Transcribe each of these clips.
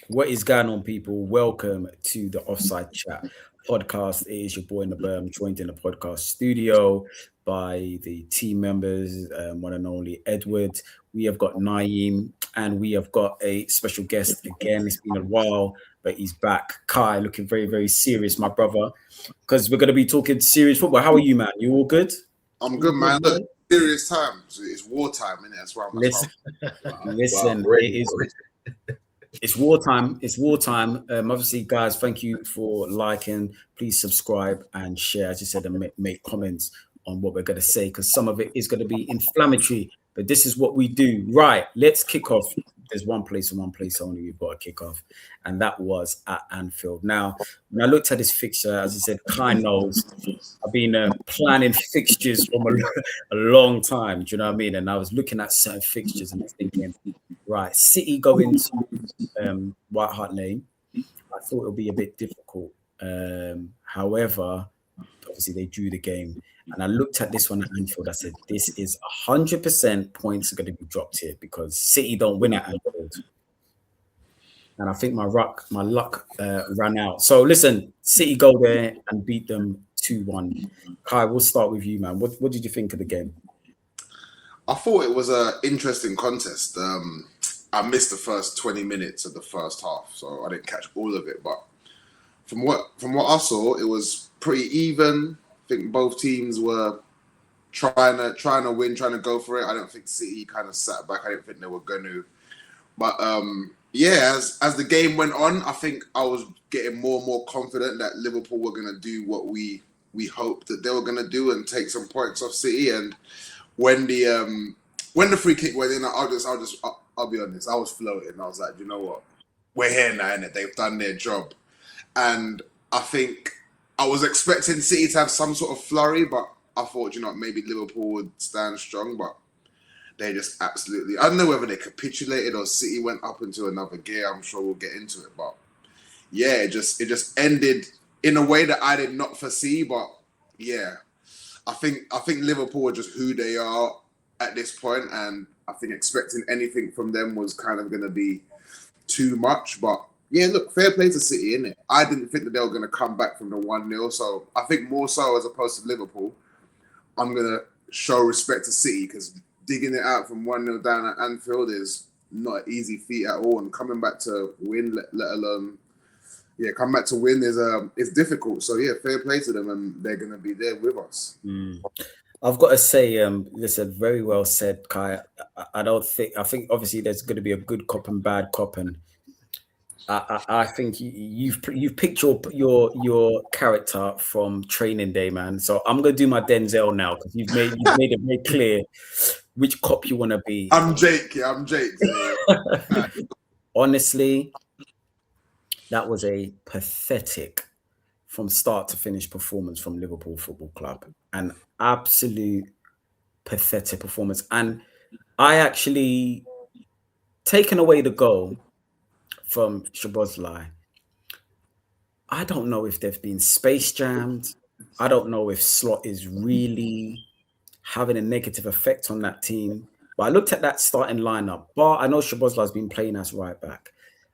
What is going on, people? Welcome to the Offside Chat podcast. It is your boy Nabem, joined in the podcast studio by the team members, one and only Edward. We have got Naeem, and we have got a special guest again. It's been a while, but he's back. Kai, looking very, very serious, my brother, because we're going to be talking serious football. How are you, man? You all good? I'm All good, man. bro? Look, serious times. It's wartime, innit? Listen, listen, Wow, it is. It's wartime. It's wartime. Obviously, guys, thank you for liking. Please subscribe and share, as you said, and make comments on what we're going to say, because some of it is going to be inflammatory. But this is what we do. Right, let's kick off. There's one place and one place only we've got to kick off, and that was at Anfield. Now, when I looked at this fixture, as I said, Kai knows I've been planning fixtures from a long time. Do you know what I mean? And I was looking at certain fixtures and thinking, right, City going to White Hart Lane. I thought it would be a bit difficult. However, obviously they drew the game. And I looked at this one at Anfield. I said, this is 100% points are going to be dropped here because City don't win at Anfield. And I think my luck ran out. So listen, City go there and beat them 2-1. Kai, we'll start with you, man. What did you think of the game? I thought it was an interesting contest. I missed the first 20 minutes of the first half, so I didn't catch all of it. But from what I saw, it was pretty even. I think both teams were trying to win, trying to go for it. I don't think City kind of sat back. I didn't think they were going to. But yeah, as the game went on, I think I was getting more and more confident that Liverpool were going to do what we hoped that they were going to do and take some points off City. And when the free kick went in, I'll be honest, I was floating. I was like, you know what, we're here now, innit? They've done their job, and I think I was expecting City to have some sort of flurry, but I thought, you know, maybe Liverpool would stand strong, but they just absolutely, I don't know whether they capitulated or City went up into another gear. I'm sure we'll get into it, but yeah, it just ended in a way that I did not foresee. But yeah, I think Liverpool are just who they are at this point, and I think expecting anything from them was kind of going to be too much. But yeah, look, fair play to City, innit? I didn't think that they were going to come back from the 1-0, so I think more so as opposed to Liverpool, I'm going to show respect to City because digging it out from 1-0 down at Anfield is not an easy feat at all, and coming back to win, let alone come back to win is difficult. So yeah, fair play to them, and they're going to be there with us. I've got to say, listen, very well said, Kai. I think obviously there's going to be a good cop and bad cop, and I think you've picked your character from Training Day, man. So I'm going to do my Denzel now because you've made it very clear which cop you want to be. I'm Jake. Honestly, that was a pathetic from start to finish performance from Liverpool Football Club. An absolute pathetic performance. And I actually, taken away the goal from Szoboszlai, I don't know if they've been space jammed. I don't know if Slot is really having a negative effect on that team. But I looked at that starting lineup. But I know Szoboszlai's been playing as right back.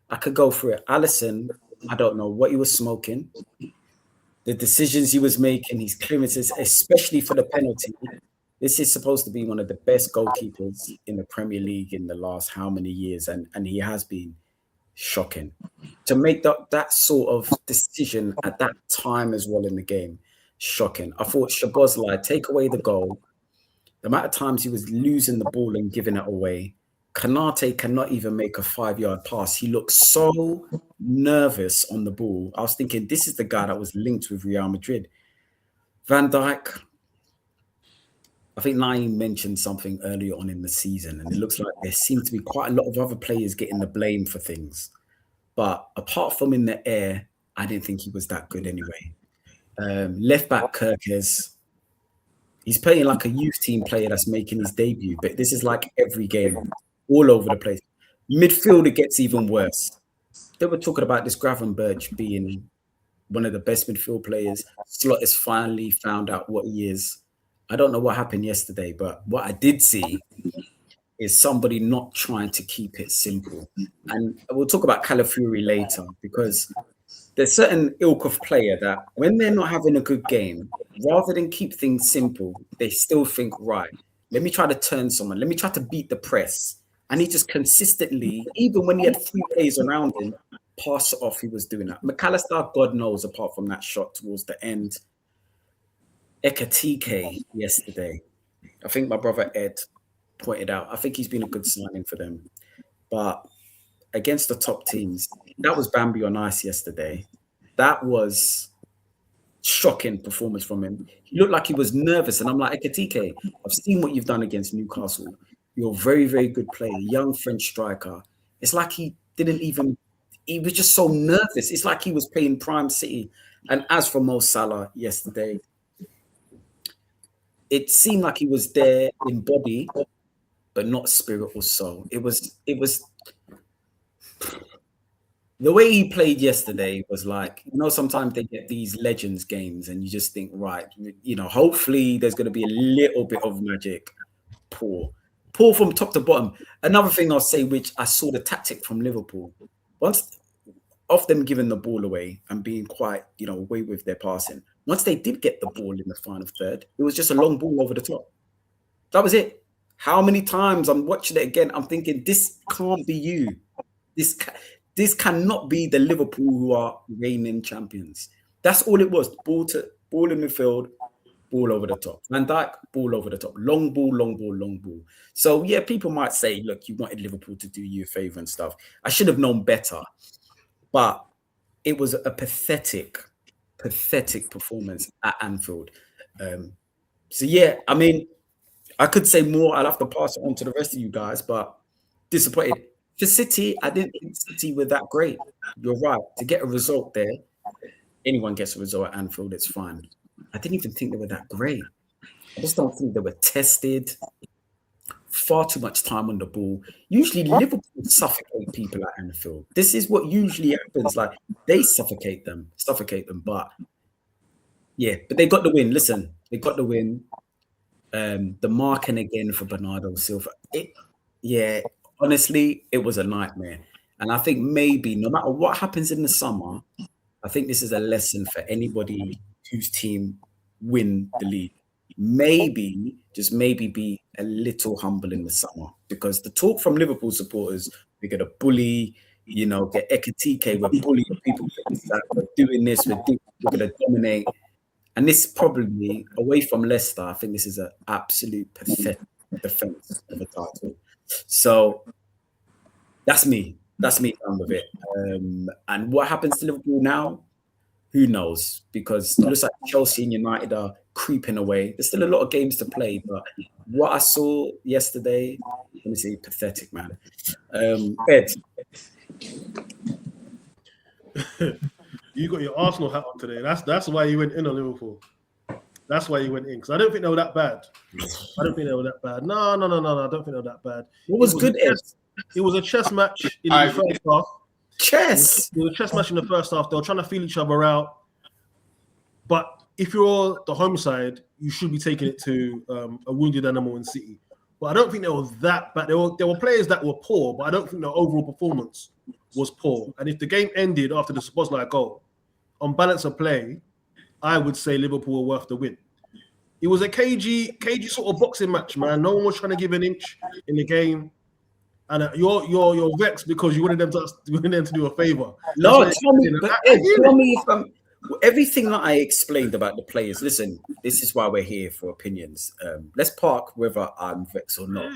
I could go through it. Alisson, I don't know what he was smoking. The decisions he was making, his clearances, especially for the penalty. This is supposed to be one of the best goalkeepers in the Premier League in the last how many years, and he has been shocking. To make that sort of decision at that time as well in the game, shocking. I thought Szoboszlai, take away the goal, the amount of times he was losing the ball and giving it away. Kanate cannot even make a 5-yard pass. He looked so nervous on the ball. I was thinking, this is the guy that was linked with Real Madrid. Van Dijk, I think Naeem mentioned something earlier on in the season, and it looks like there seems to be quite a lot of other players getting the blame for things. But apart from in the air, I didn't think he was that good anyway. Left back Gyokeres, he's playing like a youth team player that's making his debut, but this is like every game. All over the place. Midfield, it gets even worse. They were talking about this Gravenberch being one of the best midfield players. Slot has finally found out what he is. I don't know what happened yesterday, but what I did see is somebody not trying to keep it simple. And we'll talk about Calafiori later, because there's certain ilk of player that when they're not having a good game, rather than keep things simple, they still think, right, let me try to turn someone, let me try to beat the press. And he just consistently, even when he had 3 players around him, pass it off, he was doing that. McAllister, God knows, apart from that shot towards the end. Ekatike yesterday, I think my brother Ed pointed out, I think he's been a good signing for them. But against the top teams, that was Bambi on ice yesterday. That was shocking performance from him. He looked like he was nervous. And I'm like, Ekatike, I've seen what you've done against Newcastle. You're a very, very good player, young French striker. It's like he was just so nervous. It's like he was playing Prime City. And as for Mo Salah yesterday, it seemed like he was there in body, but not spirit or soul. It was the way he played yesterday was like, sometimes they get these Legends games and you just think, right, hopefully there's going to be a little bit of magic. Poor from top to bottom. Another thing I'll say, which I saw the tactic from Liverpool, once of them giving the ball away and being quite, away with their passing. Once they did get the ball in the final third, it was just a long ball over the top. That was it. How many times I'm watching it again, I'm thinking, this can't be you. This cannot be the Liverpool who are reigning champions. That's all it was. Ball in midfield, ball over the top. Van Dijk, ball over the top. Long ball, long ball, long ball. So, yeah, people might say, look, you wanted Liverpool to do you a favour and stuff. I should have known better. But it was a pathetic performance at Anfield. So, yeah, I mean, I could say more. I'll have to pass it on to the rest of you guys, but disappointed. For City, I didn't think City were that great. You're right. To get a result there, anyone gets a result at Anfield, it's fine. I didn't even think they were that great. I just don't think they were tested. Far too much time on the ball. Usually Liverpool suffocate people at Anfield. This is what usually happens. Like, they suffocate them. But yeah, but they got the win. Listen, they got the win. The marking again for Bernardo Silva. Honestly, it was a nightmare. And I think maybe no matter what happens in the summer, I think this is a lesson for anybody whose team win the league. Maybe, just maybe, be a little humble in the summer, because the talk from Liverpool supporters, we're going to bully, get Ekatike, we're bullying people, we're doing this, we're going to dominate. And this probably, away from Leicester, I think this is an absolute pathetic defense of the title. So that's me. That's me done with it. And what happens to Liverpool now? Who knows? Because it looks like Chelsea and United are creeping away. There's still a lot of games to play, but what I saw yesterday, let me see, pathetic, man. Ed. You got your Arsenal hat on today. That's why you went in on Liverpool. That's why you went in, because I don't think they were that bad. No, I don't think they were that bad. What was good, Ed? It was a chess match in the first half. Chess? It was a chess match in the first half. They were trying to feel each other out. But if you're the home side, you should be taking it to a wounded animal in City. But I don't think they were that bad. There were players that were poor, but I don't think their overall performance was poor. And if the game ended after the Szoboszlai goal, on balance of play, I would say Liverpool were worth the win. It was a cagey sort of boxing match, man. No one was trying to give an inch in the game. And you're vexed because you wanted them to do a favor. No, tell me if everything that I explained about the players. Listen, this is why we're here for opinions. Let's park whether I'm vexed or not.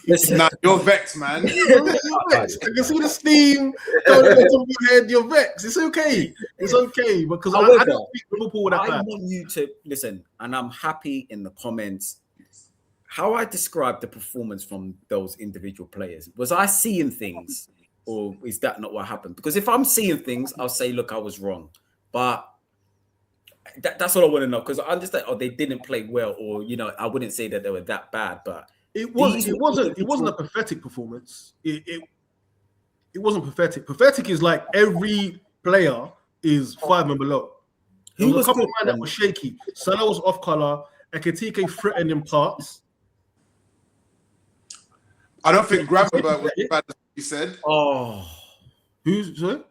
Listen, nah, you're vexed, man. You're vexed. I can see the steam going on top of your head. You're vexed. It's okay. It's okay, because I don't think Liverpool would have bad. I want you to listen, and I'm happy in the comments how I described the performance from those individual players. Was I seeing things, or is that not what happened? Because if I'm seeing things, I'll say, look, I was wrong. But that's all I want to know, because I understand, they didn't play well, or, I wouldn't say that they were that bad, but it wasn't a pathetic performance. It wasn't pathetic. Pathetic is like every player is 5 and below. There was a couple of men that were shaky. Salah was off color. Ekatike threatened in parts. I don't think Gravenberch was as bad as you said. Oh, Who's sorry?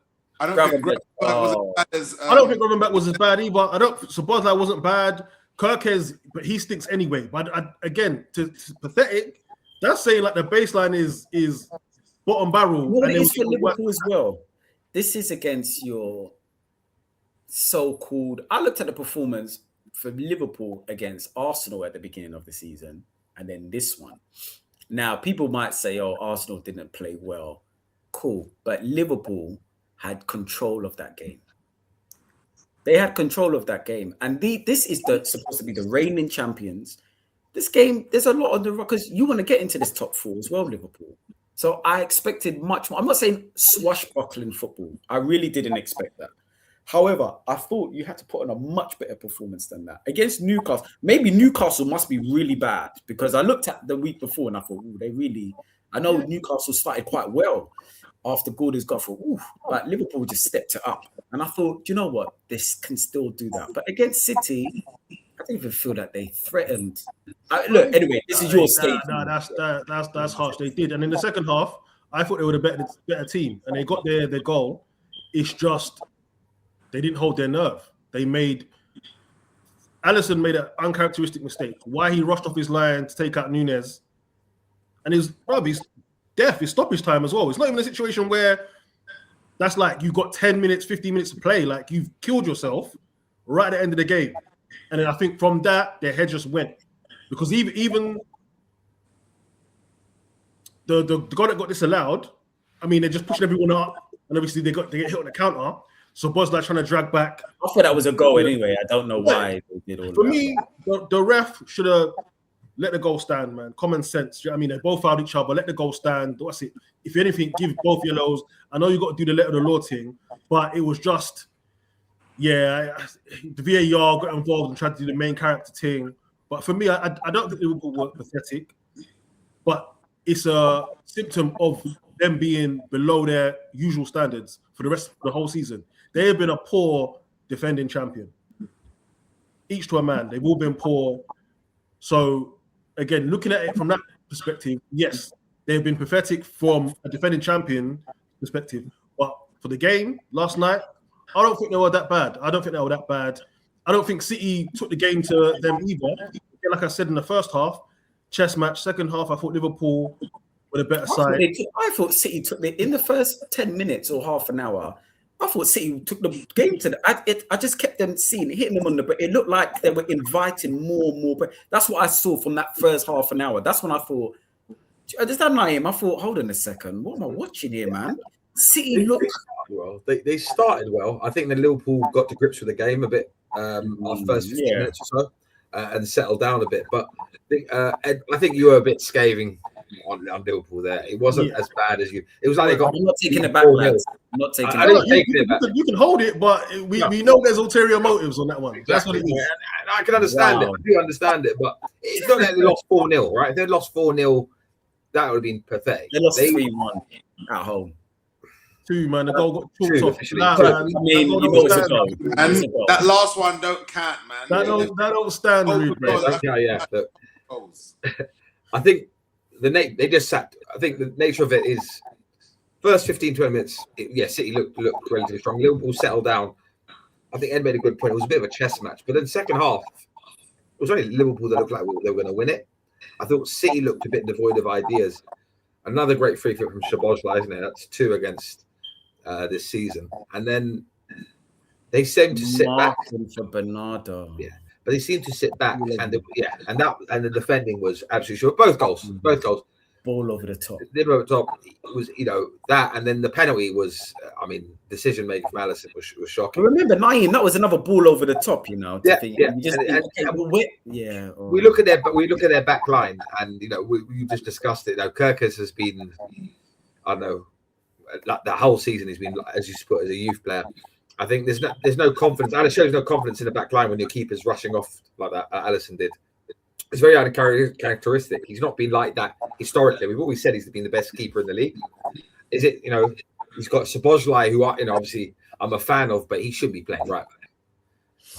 I don't think Gravenberch was as bad as. I don't think Gravenberch was as bad either. Szoboszlai wasn't bad. Gyokeres, but he stinks anyway. But again, to pathetic. That's saying like the baseline is bottom barrel. Well, and it is for Liverpool as well. This is against your so-called. I looked at the performance for Liverpool against Arsenal at the beginning of the season, and then this one. Now, people might say, "Oh, Arsenal didn't play well." Cool, but Liverpool had control of that game. They had control of that game, and this is supposed to be the reigning champions. This game, there's a lot on the because you want to get into this top four as well, Liverpool. So I expected much more. I'm not saying swashbuckling football. I really didn't expect that. However, I thought you had to put on a much better performance than that against Newcastle. Maybe Newcastle must be really bad because I looked at the week before and I thought, they really. I know Newcastle started quite well after Gordon's got for, but Liverpool just stepped it up. And I thought, you know what? This can still do that. But against City, I didn't even feel that they threatened. Look, anyway, this is your stage. No, that's harsh. They did. And in the second half, I thought they were a better team. And they got their goal. It's just they didn't hold their nerve. Alisson made an uncharacteristic mistake. Why he rushed off his line to take out Nunez. And he's death, it's stoppage time as well. It's not even a situation where that's like you've got 10 minutes, 15 minutes to play. Like you've killed yourself right at the end of the game. And then I think from that, their head just went. Because even the guy that got disallowed, I mean, they're just pushing everyone up. And obviously they get hit on the counter. So Szoboszlai trying to drag back. I thought that was a goal anyway. I don't know why they did all For that. me, the ref should have let the goal stand, man. Common sense. You know what I mean, they both fouled each other. Let the goal stand. What's it? If anything, give both yellows. I know you got to do the letter of the law thing, but it was just, the VAR got involved and tried to do the main character thing. But for me, I don't think Liverpool were pathetic, but it's a symptom of them being below their usual standards for the rest of the whole season. They have been a poor defending champion. Each to a man. They've all been poor. So, again, looking at it from that perspective, yes, they've been pathetic from a defending champion perspective. But for the game last night, I don't think they were that bad. I don't think City took the game to them either. Like I said in the first half, chess match. Second half, I thought Liverpool were the better side. I thought City took in the first 10 minutes or half an hour. I thought City took the game to I just kept them hitting them on the. But it looked like they were inviting more. But that's what I saw from that first half an hour. That's when I thought. Is that Naeem? I thought, hold on a second. What am I watching here, man? City looked well. They started well. I think the Liverpool got to grips with the game a bit after first 15 minutes or so, and settled down a bit. But Ed, I think you were a bit scathing on Liverpool there. It wasn't as bad as you. It was like they got. I'm not taking it back, lads. I'm not taking it back. You can hold it, but we know there's ulterior motives on that one. Exactly. That's what it is. And I can understand it. I do understand it, but it's not that they lost 4-0, right? If they lost 4-0, that would have been pathetic. They lost 3-1 at home. 2, man. The goal got chalked off. I mean, you know it's a goal. And that last one don't count, man. That don't stand. Yeah. I think they just sat. I think the nature of it is first 15-20 minutes. City looked relatively strong. Liverpool settled down. I think Ed made a good point. It was a bit of a chess match, but then second half, it was only Liverpool that looked like they were going to win it. I thought City looked a bit devoid of ideas. Another great free kick from Szoboszlai, isn't it? That's 2 against this season. And then they seemed to sit back. For Bernardo. Yeah, but they seemed to sit back, and the defending was absolutely sure. Both goals. Ball over the top. Over the top was, that, and then the penalty was, decision making from Alisson was shocking. But remember, Naeem, that was another ball over the top. We look at their back line, and we just discussed it. Gyokeres has been, I don't know, like the whole season he's been, as you put, as a youth player. I think there's no confidence. And it shows no confidence in the back line when your keeper's rushing off like that. Alisson did. It's very uncharacteristic. He's not been like that historically. We've always said he's been the best keeper in the league. Is it? He's got Szoboszlai, who obviously I'm a fan of, but he should be playing right back.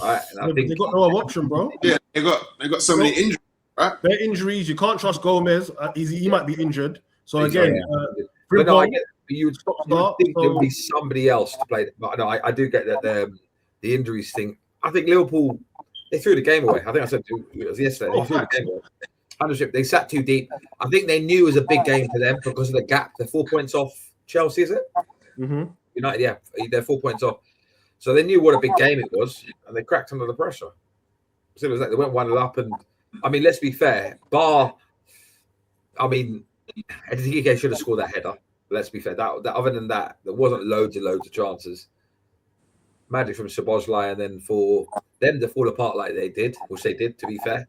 Right, and I think they got no other option, bro. Yeah, they got so many injuries. Right? Their injuries. You can't trust Gomez. He might be injured. So again, but no, I get you would Start, think there would so- be somebody else to play. But no, I do get that the injuries thing. I think Liverpool they threw the game away. I think I said it was yesterday. They threw the game away. 100%. They sat too deep. I think they knew it was a big game for them because of the gap. They're 4 points off Chelsea, is it? Mhm. United, yeah, they're 4 points off. So they knew what a big game it was, and they cracked under the pressure. So it was like they went 1-0 up, and I mean, let's be fair. I think he should have scored that header. Let's be fair. That other than that, there wasn't loads of chances. Magic from Szoboszlai, and then for them to fall apart like they did, which they did, to be fair,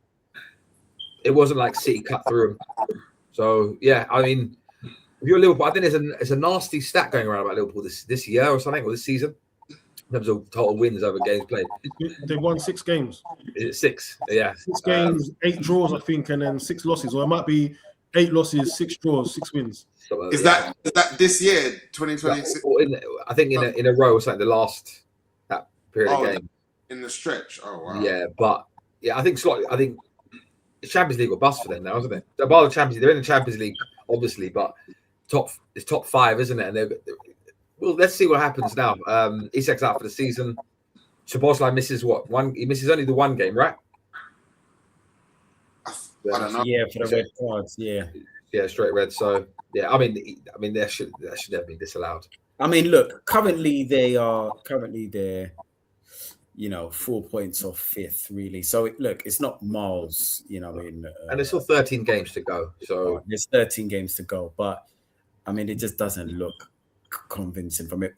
it wasn't like City cut through them. So yeah, I mean, if you're Liverpool, I think there's a nasty stat going around about Liverpool this year or something, or this season, in terms of total wins over games played. They won 6 games. Is it 6? Yeah, 6 games, 8 draws, I think, and then 6 losses, or it might be 8 losses, 6 draws, 6 wins. Is that this year, 2026? I think in a row or something. The last that period of game in the stretch. Oh wow. Yeah, but yeah, I think the Champions League will bust for them now, isn't it? They're part of the Champions League. They're in the Champions League, obviously, but it's top 5, isn't it? And well, let's see what happens now. Isak's out for the season. Szoboszlai misses one? He misses only the one game, right? I don't know. Yeah, for the red cards. Yeah, straight red. So yeah, I mean, that should never be disallowed. I mean, look, currently they're 4 points off 5th, really. So look, it's not miles, I mean. And there's still 13 games to go. So there's 13 games to go, but I mean, it just doesn't look convincing from it.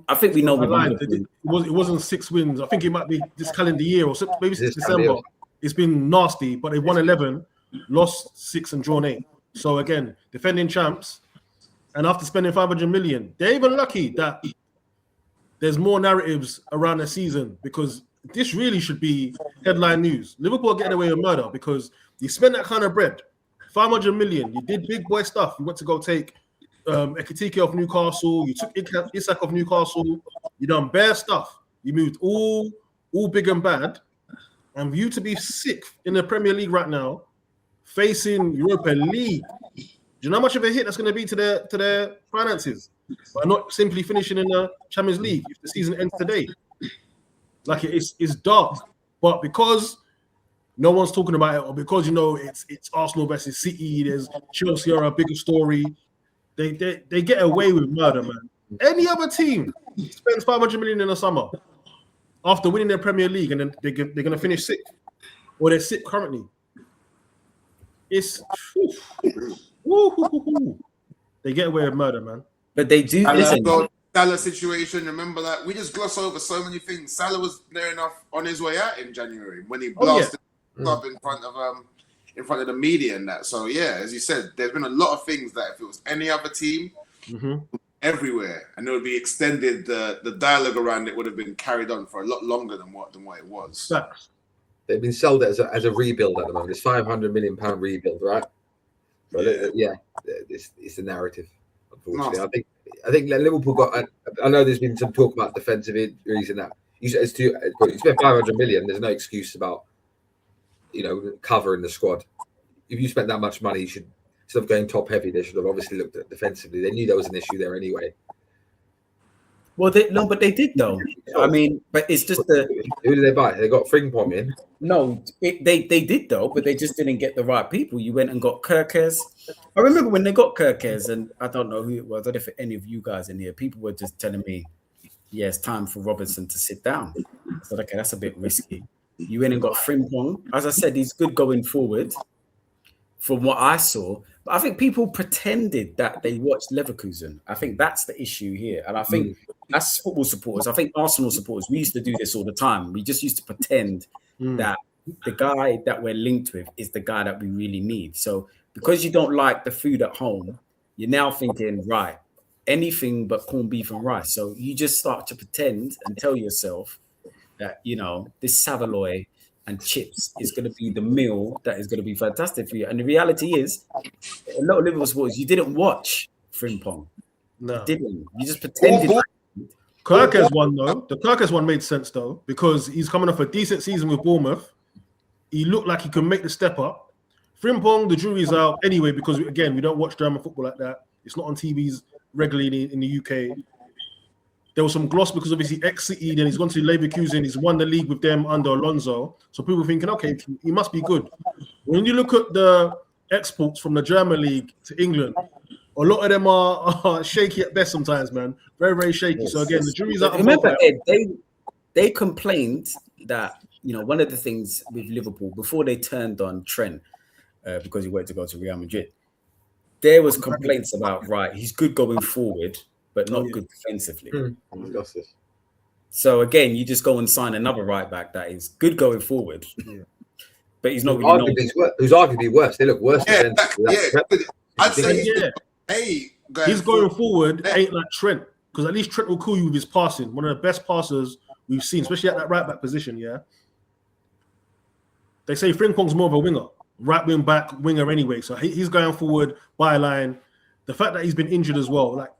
I think we know. It wasn't 6 wins. I think it might be this calendar year or maybe since December. It's been nasty, but they won 11, lost 6, and drawn 8. So again, defending champs, and after spending 500 million, they're even lucky that there's more narratives around the season, because this really should be headline news. Liverpool are getting away with murder because you spend that kind of bread, 500 million. You did big boy stuff. You went to go take Ekitike off Newcastle. You took Isak off Newcastle. You done bare stuff. You moved all big and bad. And for you to be 6th in the Premier League right now, facing Europa League, do you know how much of a hit that's going to be to their finances by not simply finishing in the Champions League if the season ends today? Like it's dark, but because no one's talking about it, or because it's Arsenal versus City, there's Chelsea are a bigger story. They get away with murder, man. Any other team spends 500 million in the summer after winning their Premier League, and then they're going to finish 6th, or they're 6th currently. It's they get away with murder, man. But they do. Salah situation. Remember that we just gloss over so many things. Salah was near enough on his way out in January when he blasted up in front of the media and that. So yeah, as you said, there's been a lot of things that if it was any other team, everywhere, and it would be extended. The dialogue around it would have been carried on for a lot longer than what it was. Facts. They've been sold as a rebuild at the moment. It's £500 million rebuild, right? So it's the narrative. Unfortunately, I think Liverpool got. I know there's been some talk about defensive injuries and that. You spent 500 million. There's no excuse about covering the squad. If you spent that much money, you should, instead of going top heavy, they should have obviously looked at defensively. They knew there was an issue there anyway. Well, but they did though. I mean, but it's just who did they buy? They got Frimpong in. No, they did though, but they just didn't get the right people. You went and got Gyokeres. I remember when they got Gyokeres, and I don't know who it was. I don't know if any of you guys in here, people were just telling me, "Yeah, it's time for Robertson to sit down." I said, "Okay, that's a bit risky." You went and got Frimpong. As I said, he's good going forward, from what I saw. But I think people pretended that they watched Leverkusen. I think that's the issue here. And I think as football supporters, I think Arsenal supporters, we used to do this all the time. We just used to pretend that the guy that we're linked with is the guy that we really need. So because you don't like the food at home, you're now thinking, right, anything but corned beef and rice. So you just start to pretend and tell yourself that, this Savoy and chips is going to be the meal that is going to be fantastic for you. And the reality is, a lot of Liverpool supporters, you didn't watch Frimpong. No. You didn't. You just pretended. Gyokeres one, though. The Gyokeres one made sense, though, because he's coming off a decent season with Bournemouth. He looked like he could make the step up. Frimpong, the jury's out anyway because again we don't watch German football like that. It's not on TVs regularly in the UK. There was some gloss because obviously ex-City, then he's gone to Leverkusen, he's won the league with them under Alonso. So people thinking, okay, he must be good. When you look at the exports from the German league to England, a lot of them are shaky at best sometimes, man. Very, very shaky. Yes, so again, the jury's out. Remember, Ed, they complained that, one of the things with Liverpool, before they turned on Trent, because he wanted to go to Real Madrid, there was complaints about, right, he's good going forward, but not good defensively. So again, you just go and sign another right back that is good going forward, but he's not really who's arguably worse. They look worse. I'd say he's going forward ain't like Trent, because at least Trent will cool you with his passing. One of the best passers we've seen, especially at that right back position. Yeah, they say Frimpong's more of a winger, right wing back winger anyway. So he's going forward, byline. The fact that he's been injured as well, like.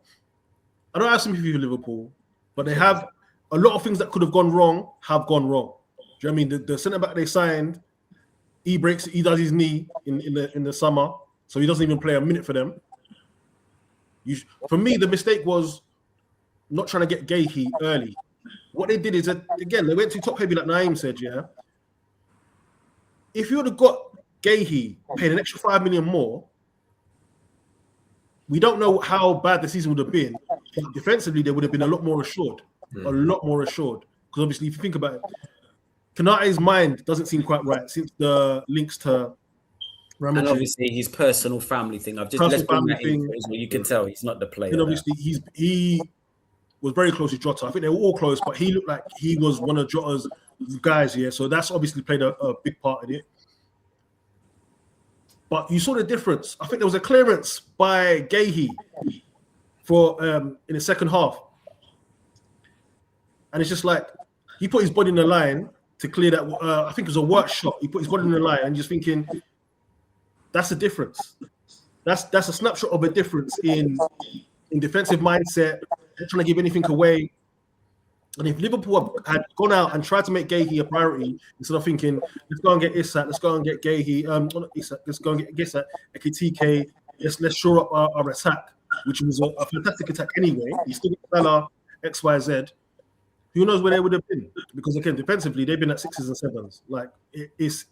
I don't have sympathy for Liverpool, but they have a lot of things that could have gone wrong have gone wrong. Do you know what I mean? The centre back they signed, he does his knee in the summer, so he doesn't even play a minute for them. For me, the mistake was not trying to get Gakey early. What they did is that, again, they went too top heavy, like Naeem said. Yeah, if you would have got Gakey paid an extra $5 million more, we don't know how bad the season would have been. But defensively, they would have been a lot more assured. A lot more assured. Because obviously, if you think about it, Konate's mind doesn't seem quite right since the links to Real Madrid. And obviously, his personal family thing. Let's bring that in. You can tell he's not the player. And obviously, he was very close to Jota. I think they were all close, but he looked like he was one of Jota's guys here. So that's obviously played a big part in it. But you saw the difference. I think there was a clearance by Gahey for in the second half. And it's just like he put his body in the line to clear that. I think it was a work shot. He put his body in the line and just thinking, that's the difference. That's a snapshot of a difference in defensive mindset, not trying to give anything away. And if Liverpool had gone out and tried to make Gahey a priority, instead of thinking, let's go and get Isak, let's go and get Gahey, not Isak, let's go and get Isak, Ekitike, let's shore up our attack, which was a fantastic attack anyway. You still get Salah, XYZ. Who knows where they would have been? Because again, defensively, they've been at 6s and 7s. Like it's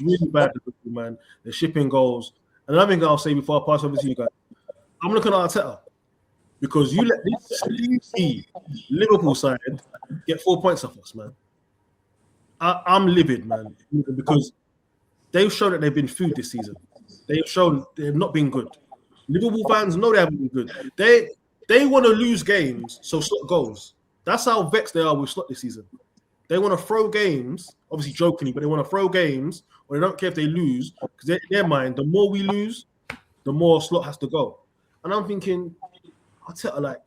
really bad, man. They're shipping goals. And another thing I'll say before I pass over to you guys, I'm looking at Arteta. Because you let this sleepy Liverpool side get 4 points off us, man. I'm livid, man, because they've shown that they've been food this season. They've shown they've not been good. Liverpool fans know they haven't been good. They want to lose games, so Slot goes. That's how vexed they are with Slot this season. They want to throw games, obviously jokingly, but they want to throw games, or they don't care if they lose, because in their mind, the more we lose, the more Slot has to go. And I'm thinking, I'll tell you, like,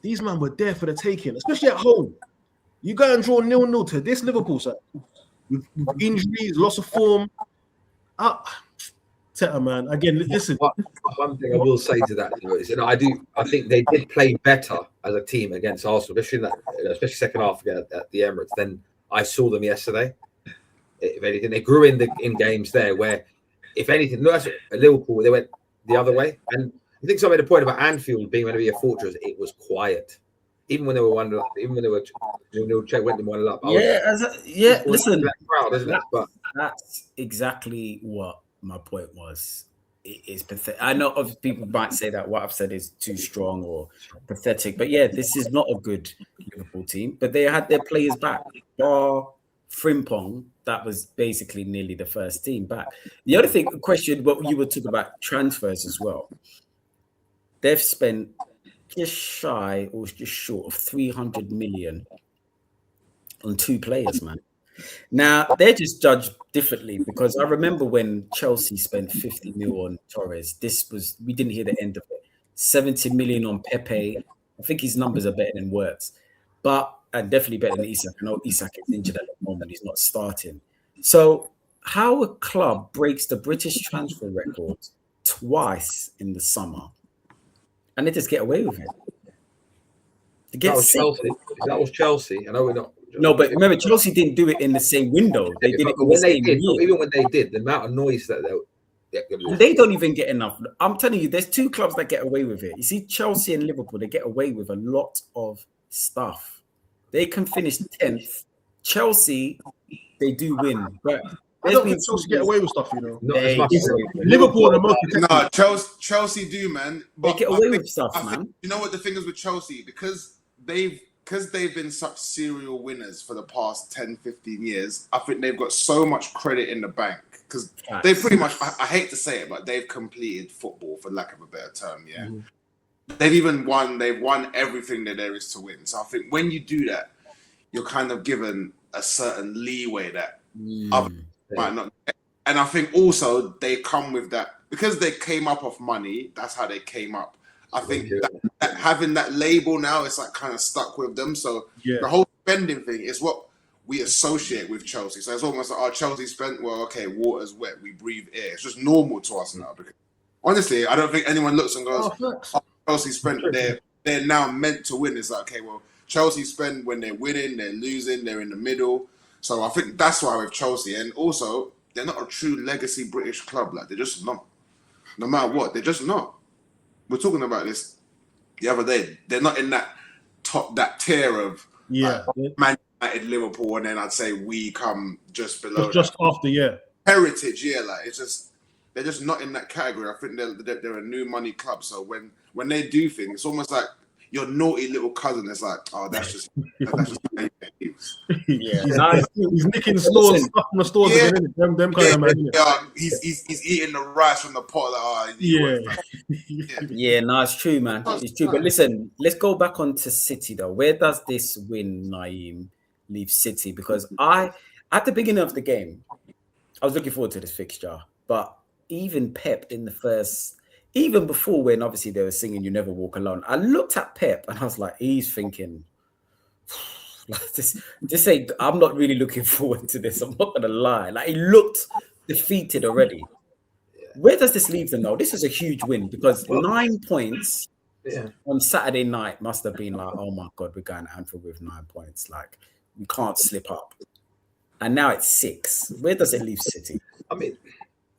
these men were there for the taking, especially at home. You go and draw 0-0 to this Liverpool side with injuries, loss of form. Teta, man. Again, listen. One thing I will say to that is, I think they did play better as a team against Arsenal, especially second half at the Emirates. Than I saw them yesterday. If anything, they grew in games there where, if anything, no, that's Liverpool. They went the other way, and I think somebody made a point about Anfield being going to be a fortress. It was quiet, even when they were 1-0 up. Even when they went to 1-0 up. Listen, proud, isn't it? But that's exactly what my point was. It's pathetic. I know other people might say that what I've said is too strong or pathetic, but yeah, this is not a good Liverpool team. But they had their players back. Bar Frimpong, that was basically nearly the first team back. The other question, what you were talking about transfers as well. They've spent just shy or just short of 300 million on 2 players, man. Now, they're just judged differently because I remember when Chelsea spent 50 mil on Torres, we didn't hear the end of it. 70 million on Pepe. I think his numbers are better than words, and definitely better than Isak. I know Isak is injured at the moment. He's not starting. So how a club breaks the British transfer record twice in the summer and they just get away with it? That was Chelsea. I know we're not No, but remember, Chelsea didn't do it in the same window. They did it in the same year. Even when they did, the amount of noise that they don't even get enough. I'm telling you, there's two clubs that get away with it. You see, Chelsea and Liverpool, they get away with a lot of stuff. They can finish 10th. Chelsea, they do win, but I don't think Chelsea get away with stuff, you know. Not as much as Liverpool are the most protected. No, Chelsea do, man. They get away with stuff, man. You know what the thing is with Chelsea? Because they've been such serial winners for the past 10, 15 years, I think they've got so much credit in the bank. Because they pretty much, I hate to say it, but they've completed football, for lack of a better term, yeah. Mm-hmm. They've won everything that there is to win. So I think when you do that, you're kind of given a certain leeway that others might not get. And I think also they come with that, because they came up off money, that's how they came up. I think that having that label now, it's like kind of stuck with them. So the whole spending thing is what we associate with Chelsea. So it's almost like, Chelsea spent, well, okay, water's wet, we breathe air. It's just normal to us now. Because honestly, I don't think anyone looks and goes, Chelsea spent, they're now meant to win. It's like, okay, well, Chelsea spend when they're winning, they're losing, they're in the middle. So I think that's why with Chelsea. And also, they're not a true legacy British club. Like, they're just not. No matter what, they're just not. We're talking about this the other day. They're not in that tier of Man United, Liverpool, and then I'd say we come just below. Just after, heritage, like it's just they're just not in that category. I think they're a new money club. So when they do things, it's almost like your naughty little cousin is like, that's just how he he's nicking stores, stuff from the stores again, them kind of man. He's eating the rice from the pot. No, it's true, man. It's true. But listen, let's go back onto City though. Where does this win, Naeem, leave City? Because at the beginning of the game, I was looking forward to this fixture, but even Pep in the first. Even before, when obviously they were singing "You Never Walk Alone," I looked at Pep and I was like, he's thinking, I'm not really looking forward to this. I'm not gonna lie. Like, he looked defeated already. Where does this leave them though? This is a huge win because 9 points on Saturday night must have been like, oh my God, we're going to Anfield with 9 points. Like, we can't slip up. And now it's 6. Where does it leave City?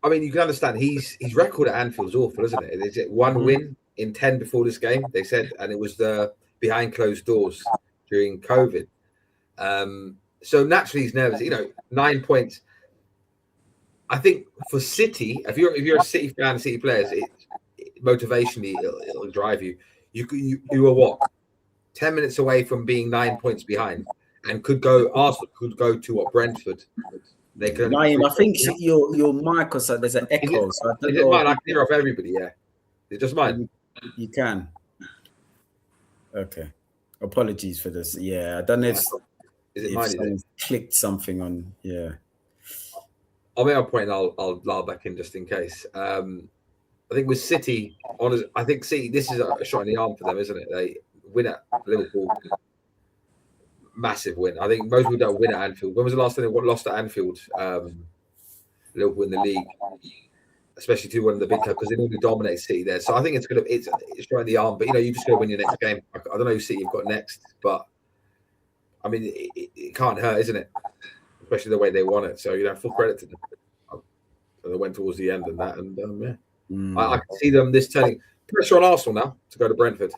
I mean, you can understand his record at Anfield's awful, isn't it? Is it 1 win in 10 before this game? They said, and it was the behind closed doors during COVID. So naturally, he's nervous. 9 points. I think for City, if you're a City fan, City players, motivationally it'll drive you. You are what 10 minutes away from being 9 points behind, and Arsenal could go to Brentford. They could. Naeem, I think your mic or so there's an echo. Is it mine? I can hear off everybody. Yeah, it's just mine. You can. Okay. Apologies for this. Yeah, I don't know if mine clicked something on. Yeah. I'll make a point. And I'll dial back in just in case. I think with City, I think City. This is a shot in the arm for them, isn't it? They win at Liverpool. Massive win. I think most people don't win at Anfield. When was the last time they lost at Anfield? Liverpool in the league, especially to one of the big clubs, because they normally dominate City there. So I think it's showing the arm. But you just got to win your next game. I don't know who City you've got next, but I mean it can't hurt, isn't it? Especially the way they won it. So full credit to them. So they went towards the end and that, and I can see them turning pressure on Arsenal now to go to Brentford.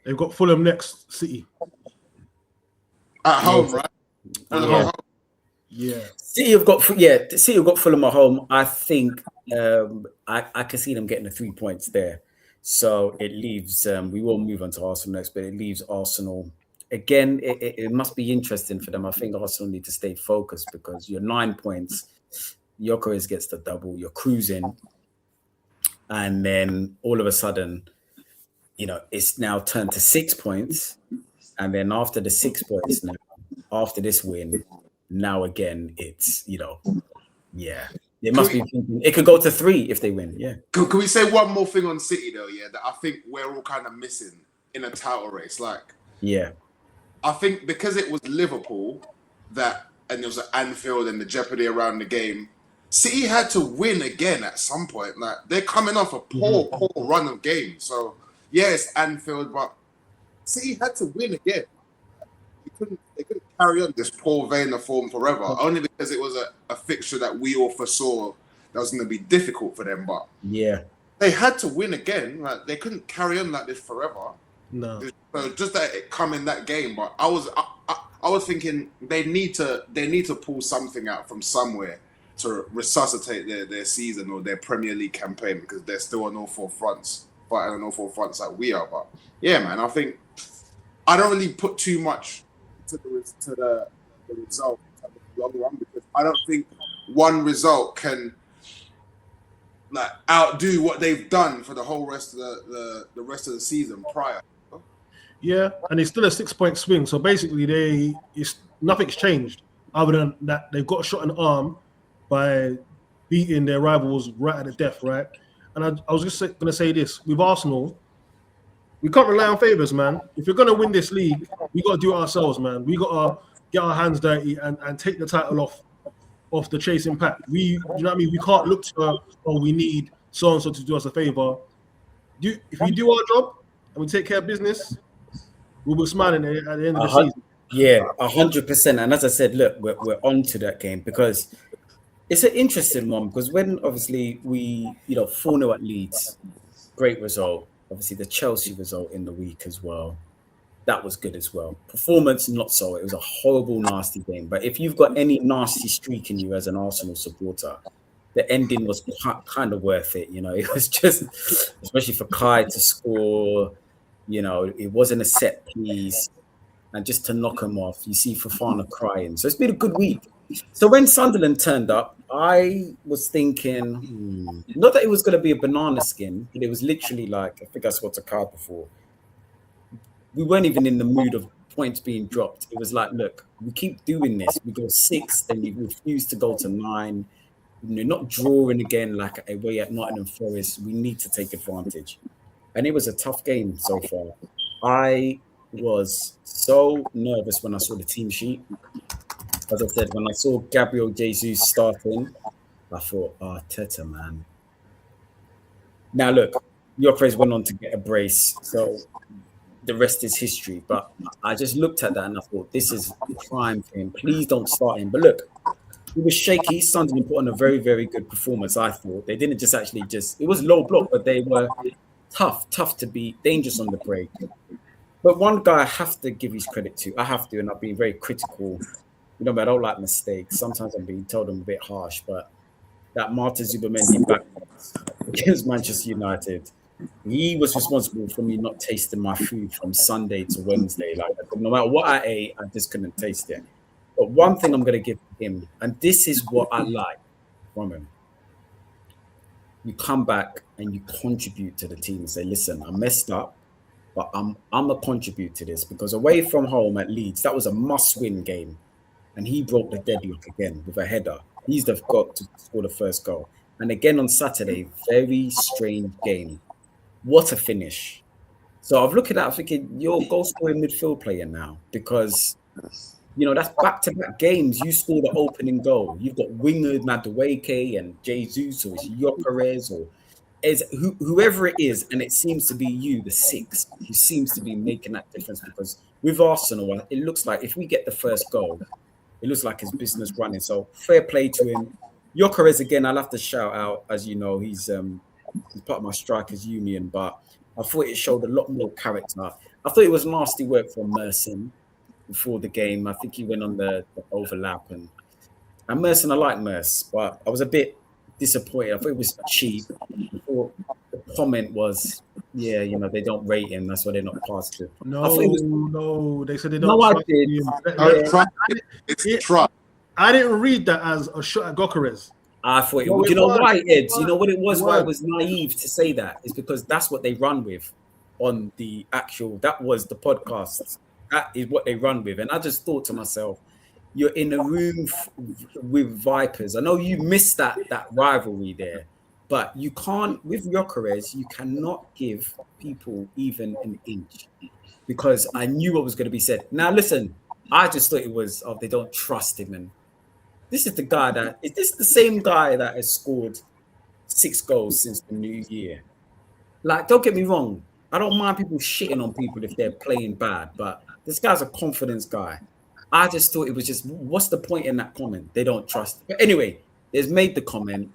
They've got Fulham next, City. At home, right? Yeah. City have got Fulham at home. I think I can see them getting the 3 points there. So it leaves. We will move on to Arsenal next, but it leaves Arsenal again. It must be interesting for them. I think Arsenal need to stay focused because you're 9 points. Gyokeres gets the double. You're cruising, and then all of a sudden, it's now turned to 6 points. And then after the 6 points now, after this win, now again, it's, they must be thinking it could go to 3 if they win. Yeah. Can we say one more thing on City though? Yeah, that I think we're all kind of missing in a title race. I think because it was Liverpool and it was at Anfield and the jeopardy around the game, City had to win again at some point. Like, they're coming off a poor run of games. So, yeah, it's Anfield, but City had to win again. they couldn't carry on this poor vein of form forever, only because it was a fixture that we all foresaw that was going to be difficult for them. But Yeah. they had to win again. Like, they couldn't carry on like this forever. No. So just that it come in that game, but I was thinking they need to pull something out from somewhere to resuscitate their season or their Premier League campaign, because they're still on all four fronts, fighting on all four fronts like we are. But yeah, man, I think I don't really put too much to the result in the long run, because I don't think one result can like outdo what they've done for the whole rest of the rest of the season prior. Yeah, and it's still a 6-point swing. So basically, nothing's changed other than that they've got a shot in the arm by beating their rivals right at the death, right? And I was just going to say this. With Arsenal, we can't rely on favours, man. If you're going to win this league, we got to do it ourselves, man. We got to get our hands dirty and take the title off the chasing pack. You know what I mean? We can't look to, we need so-and-so to do us a favour. If we do our job and we take care of business, we'll be smiling at the end of the season. Yeah, 100%. And as I said, look, we're on to that game, because it's an interesting one, because when obviously we, 4-0 at Leeds, great result. Obviously the Chelsea result in the week as well. That was good as well. Performance, not so. It was a horrible, nasty game. But if you've got any nasty streak in you as an Arsenal supporter, the ending was kind of worth it. It was just, especially for Kai to score, it wasn't a set piece. And just to knock him off, you see Fofana crying. So it's been a good week. So when Sunderland turned up, I was thinking, not that it was going to be a banana skin, but it was literally like, I think I scored a card before. We weren't even in the mood of points being dropped. It was like, look, we keep doing this. We go 6, then we refuse to go to 9. Not drawing again like away at Nottingham Forest. We need to take advantage. And it was a tough game so far. I was so nervous when I saw the team sheet. As I said, when I saw Gabriel Jesus starting, I thought, Teta, man. Now, look, Gyokeres went on to get a brace, so the rest is history. But I just looked at that and I thought, this is prime for him. Please don't start him. But look, it was shaky. Sunderland put on a very, very good performance, I thought. They didn't it was low block, but they were tough to beat, dangerous on the break. But one guy I have to give his credit to. I have to, and I've been very critical. I don't like mistakes. Sometimes I'm being told I'm a bit harsh, but that Marta Zubamendi back against Manchester United, he was responsible for me not tasting my food from Sunday to Wednesday. Like, no matter what I ate, I just couldn't taste it. But one thing I'm going to give him, and this is what I like from him, you come back and you contribute to the team and say, listen, I messed up, but I'm a contribute to this, because away from home at Leeds, that was a must-win game. And he broke the deadlock again with a header. He's got to score the first goal. And again on Saturday, very strange game. What a finish. So I've looked at that thinking, you're a goal-scoring midfield player now, because, that's back-to-back games. You score the opening goal. You've got Wingard, Madueke, and Jesus, or it's Gyokeres, or whoever it is, and it seems to be you, the 6, who seems to be making that difference, because with Arsenal, it looks like if we get the first goal, it looks like his business running. So fair play to him. Gyokeres, again, I'll have to shout out, as you know, he's part of my strikers union, but I thought it showed a lot more character. I thought it was nasty work from Merson before the game. I think he went on the overlap. And Merson, I like Merce, but I was a bit disappointed. I thought it was cheap. I thought the comment was, they don't rate him. That's why they're not positive. No, they said they don't. No, I did. It's try. I didn't read that as a shot at Gyokeres. I thought it was. Why, Ed? You know what it was? Why it was naive to say that is because that's what they run with on the actual. That was the podcast. That is what they run with, and I just thought to myself, you're in a room with Vipers. I know you missed that rivalry there, but you can't, with Gyokeres, you cannot give people even an inch, because I knew what was going to be said. Now, listen, I just thought it was, they don't trust him. And this is the same guy that has scored 6 goals since the new year? Like, don't get me wrong. I don't mind people shitting on people if they're playing bad, but This guy's a confidence guy. I just thought it was just, what's the point in that comment? They don't trust. But anyway, he's made the comment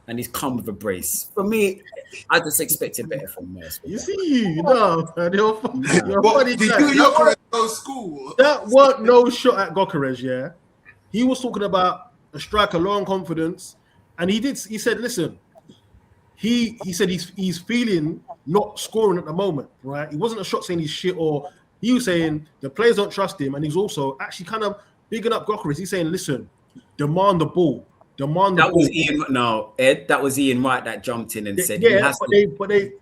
and he's come with a brace. For me, I just expected better from Merce. You see, no, man, you're funny. Did you and Gyokeres go to school? That weren't no shot at Gyokeres, yeah. He was talking about a striker low on confidence, and he said, listen, he said he's feeling not scoring at the moment, right? He wasn't a shot saying he's shit, or he was saying the players don't trust him, and he's also actually kind of bigging up Gyokeres. He's saying, listen, demand the ball. That was Ian. No, Ed. That was Ian Wright that jumped in and said, "Yeah, he has he piggybacked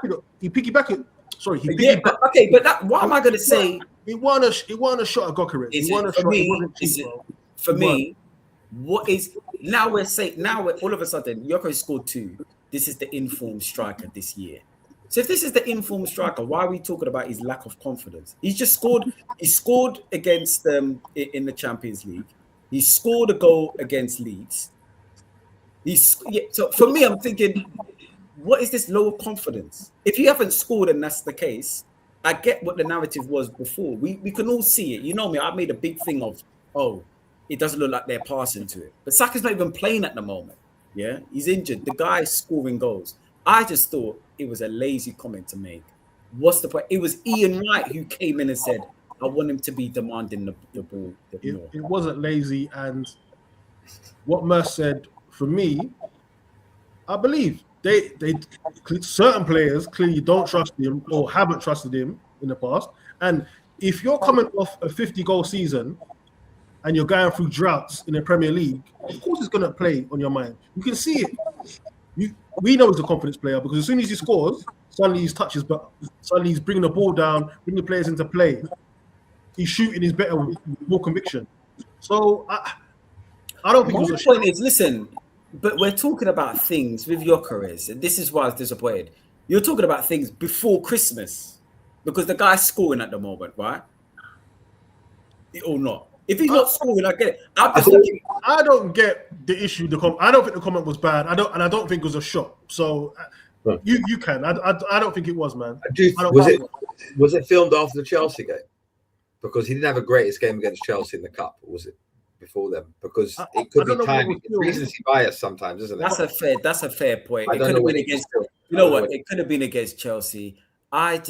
it. He piggybacked it. Sorry, he piggybacked. But, okay, but that, what am I going to say? He won a shot at Gyokeres. He won a shot. For me, what is now we're all of a sudden Gyokeres scored 2. This is the informed striker this year. So if this is the informed striker, why are we talking about his lack of confidence? He's just scored. He scored against them in the Champions League. He scored a goal against Leeds. So for me, I'm thinking, what is this low confidence? If you haven't scored and that's the case, I get what the narrative was before. We can all see it. You know me, I made a big thing of, it doesn't look like they're passing to it. But Saka's not even playing at the moment. Yeah, he's injured. The guy's scoring goals. I just thought it was a lazy comment to make. What's the point? It was Ian Wright who came in and said, I want him to be demanding the ball. It wasn't lazy. And what Merce said, for me, I believe they certain players clearly don't trust him or haven't trusted him in the past. And if you're coming off a 50-goal season and you're going through droughts in the Premier League, of course it's going to play on your mind. You can see it. We know he's a confidence player because as soon as he scores, suddenly his touches, but suddenly he's bringing the ball down, bringing the players into play. He's shooting is better with more conviction. So I don't think. My point is, listen, but we're talking about things with Gyokeres, and this is why I was disappointed. You're talking about things before Christmas because the guy's scoring at the moment, right? Or not? If he's not scoring, I get it. I don't get the issue. I don't think the comment was bad. I don't think it was a shot. So you can. I don't think it was, man. Was it filmed after the Chelsea game? Because he didn't have a greatest game against Chelsea in the cup, or was it before them? Because it could be timing. It's recency bias sometimes, isn't it? That's a fair point. It could have been against. You know what? It could have been against Chelsea. I looked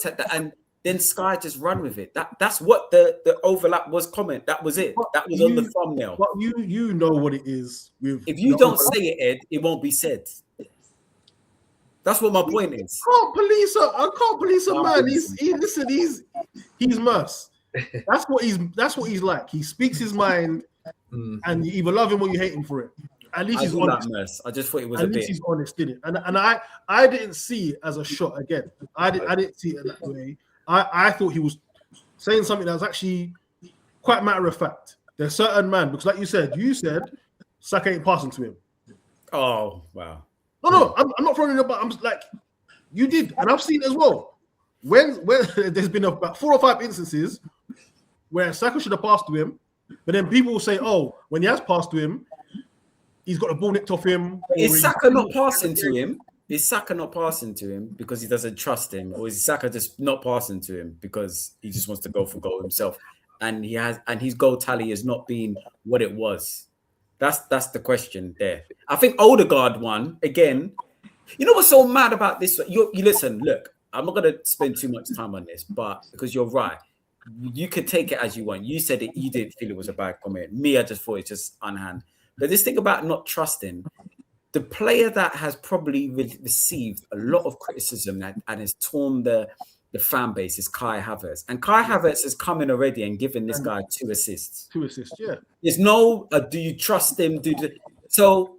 at that, and then Sky just run with it. That's what the overlap was. Comment. That was it. That was on the thumbnail. But you know what it is. If you don't say it, Ed, it won't be said. That's what my point is. I can't police a man. He's Merce. That's what he's like. He speaks his mind, and you either love him or you hate him for it. At least he's honest. I just thought it was at least he's honest, didn't it? And I didn't see it as a shot again. I didn't see it that way. I thought he was saying something that was actually quite matter of fact. There's certain man, because like you said Saka ain't passing to him. Oh wow. No, I'm not throwing it about. I'm just like, you did, and I've seen it as well. When there's been about 4 or 5 instances where Saka should have passed to him, but then people will say, "Oh, when he has passed to him, he's got the ball nicked off him." Is Saka not passing to him? Is Saka not passing to him because he doesn't trust him, or is Saka just not passing to him because he just wants to go for goal himself, and his goal tally has not been what it was? That's the question there. I think Odegaard won again. You know what's so mad about this? You listen. Look, I'm not going to spend too much time on this, but because you're right, you could take it as you want. You said it. You didn't feel it was a bad comment. Me, I just thought it's just unhand. But this thing about not trusting, the player that has probably received a lot of criticism and has torn the fan base is Kai Havertz. And Kai Havertz has come in already and given this guy 2 assists. 2 assists, yeah. There's no, do you trust him? So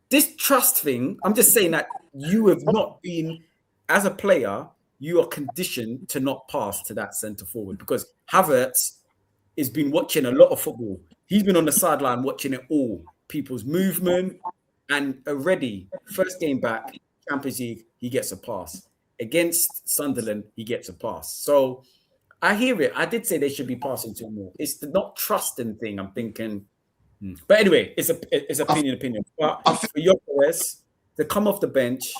this trust thing, I'm just saying that you have not been, as a player, you are conditioned to not pass to that centre forward because Havertz has been watching a lot of football. He's been on the sideline watching it all. People's movement, and already, first game back, Champions League, he gets a pass. Against Sunderland, he gets a pass. So I hear it. I did say they should be passing to more. It's the not trusting thing. I'm thinking, but anyway, it's opinion. But for Gyokeres to come off the bench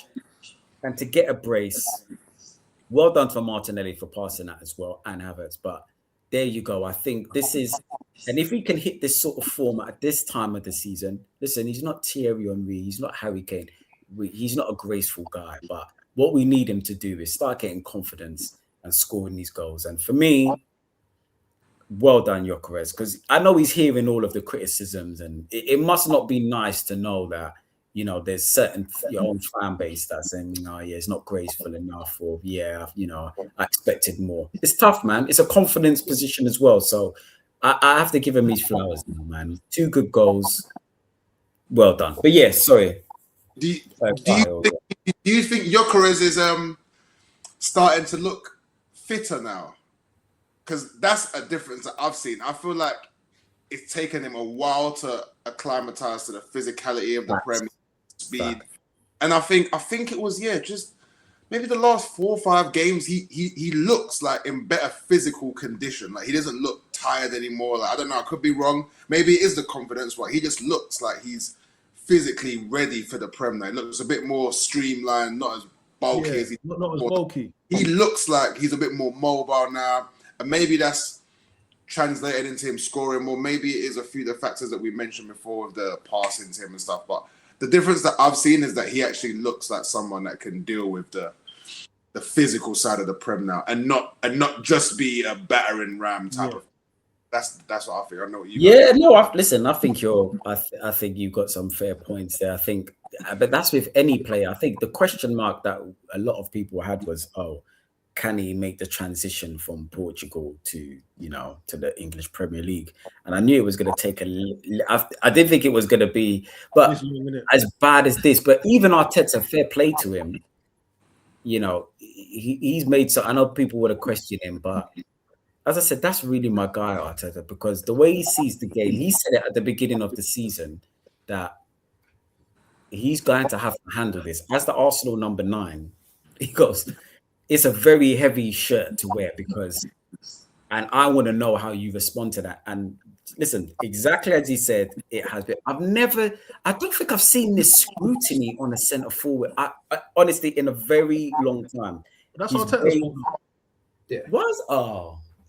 And to get a brace, well done for Martinelli for passing that as well, and Havertz. But there you go. I think this is, and if he can hit this sort of form at this time of the season, listen, he's not Thierry Henry, he's not Harry Kane, he's not a graceful guy. But what we need him to do is start getting confidence and scoring these goals. And for me, well done, Gyokeres, because I know he's hearing all of the criticisms, and it must not be nice to know that, you know, there's certain your own fan base that's saying, yeah, it's not graceful enough, or I expected more. It's tough, man. It's a confidence position as well. So I have to give him his flowers now, man. 2 good goals. Well done. But yeah, sorry. Do you think Gyokeres is starting to look fitter now? Because that's a difference that I've seen. I feel like it's taken him a while to acclimatize to the physicality of the Premier speed. And I think it was, just maybe the last 4 or 5 games, he looks like in better physical condition. Like, he doesn't look tired anymore. Like, I don't know, I could be wrong. Maybe it is the confidence, but he just looks like he's physically ready for the Prem now. He looks a bit more streamlined, not as bulky as he not as bulky. He looks like he's a bit more mobile now. And maybe that's translated into him scoring more. Maybe it is a few of the factors that we mentioned before of the passing to him and stuff. But the difference that I've seen is that he actually looks like someone that can deal with the physical side of the Prem now, and not just be a battering ram type of. That's what I think. I know what you. Yeah, no. Listen, I think I think you've got some fair points there. I think, but that's with any player. I think the question mark that a lot of people had was, can he make the transition from Portugal to the English Premier League? And I knew it was going to take I didn't think it was going to be, but as bad as this. But even Arteta, fair play to him. He's made so. I know people would have questioned him, but as I said, that's really my guy, Arteta, because the way he sees the game, he said it at the beginning of the season that he's going to have to handle this as the Arsenal number 9. He goes, it's a very heavy shirt to wear and I want to know how you respond to that. And listen, exactly as he said, it has been. I don't think I've seen this scrutiny on a centre forward. I honestly, in a very long time. That's what Arteta's fault. Yeah.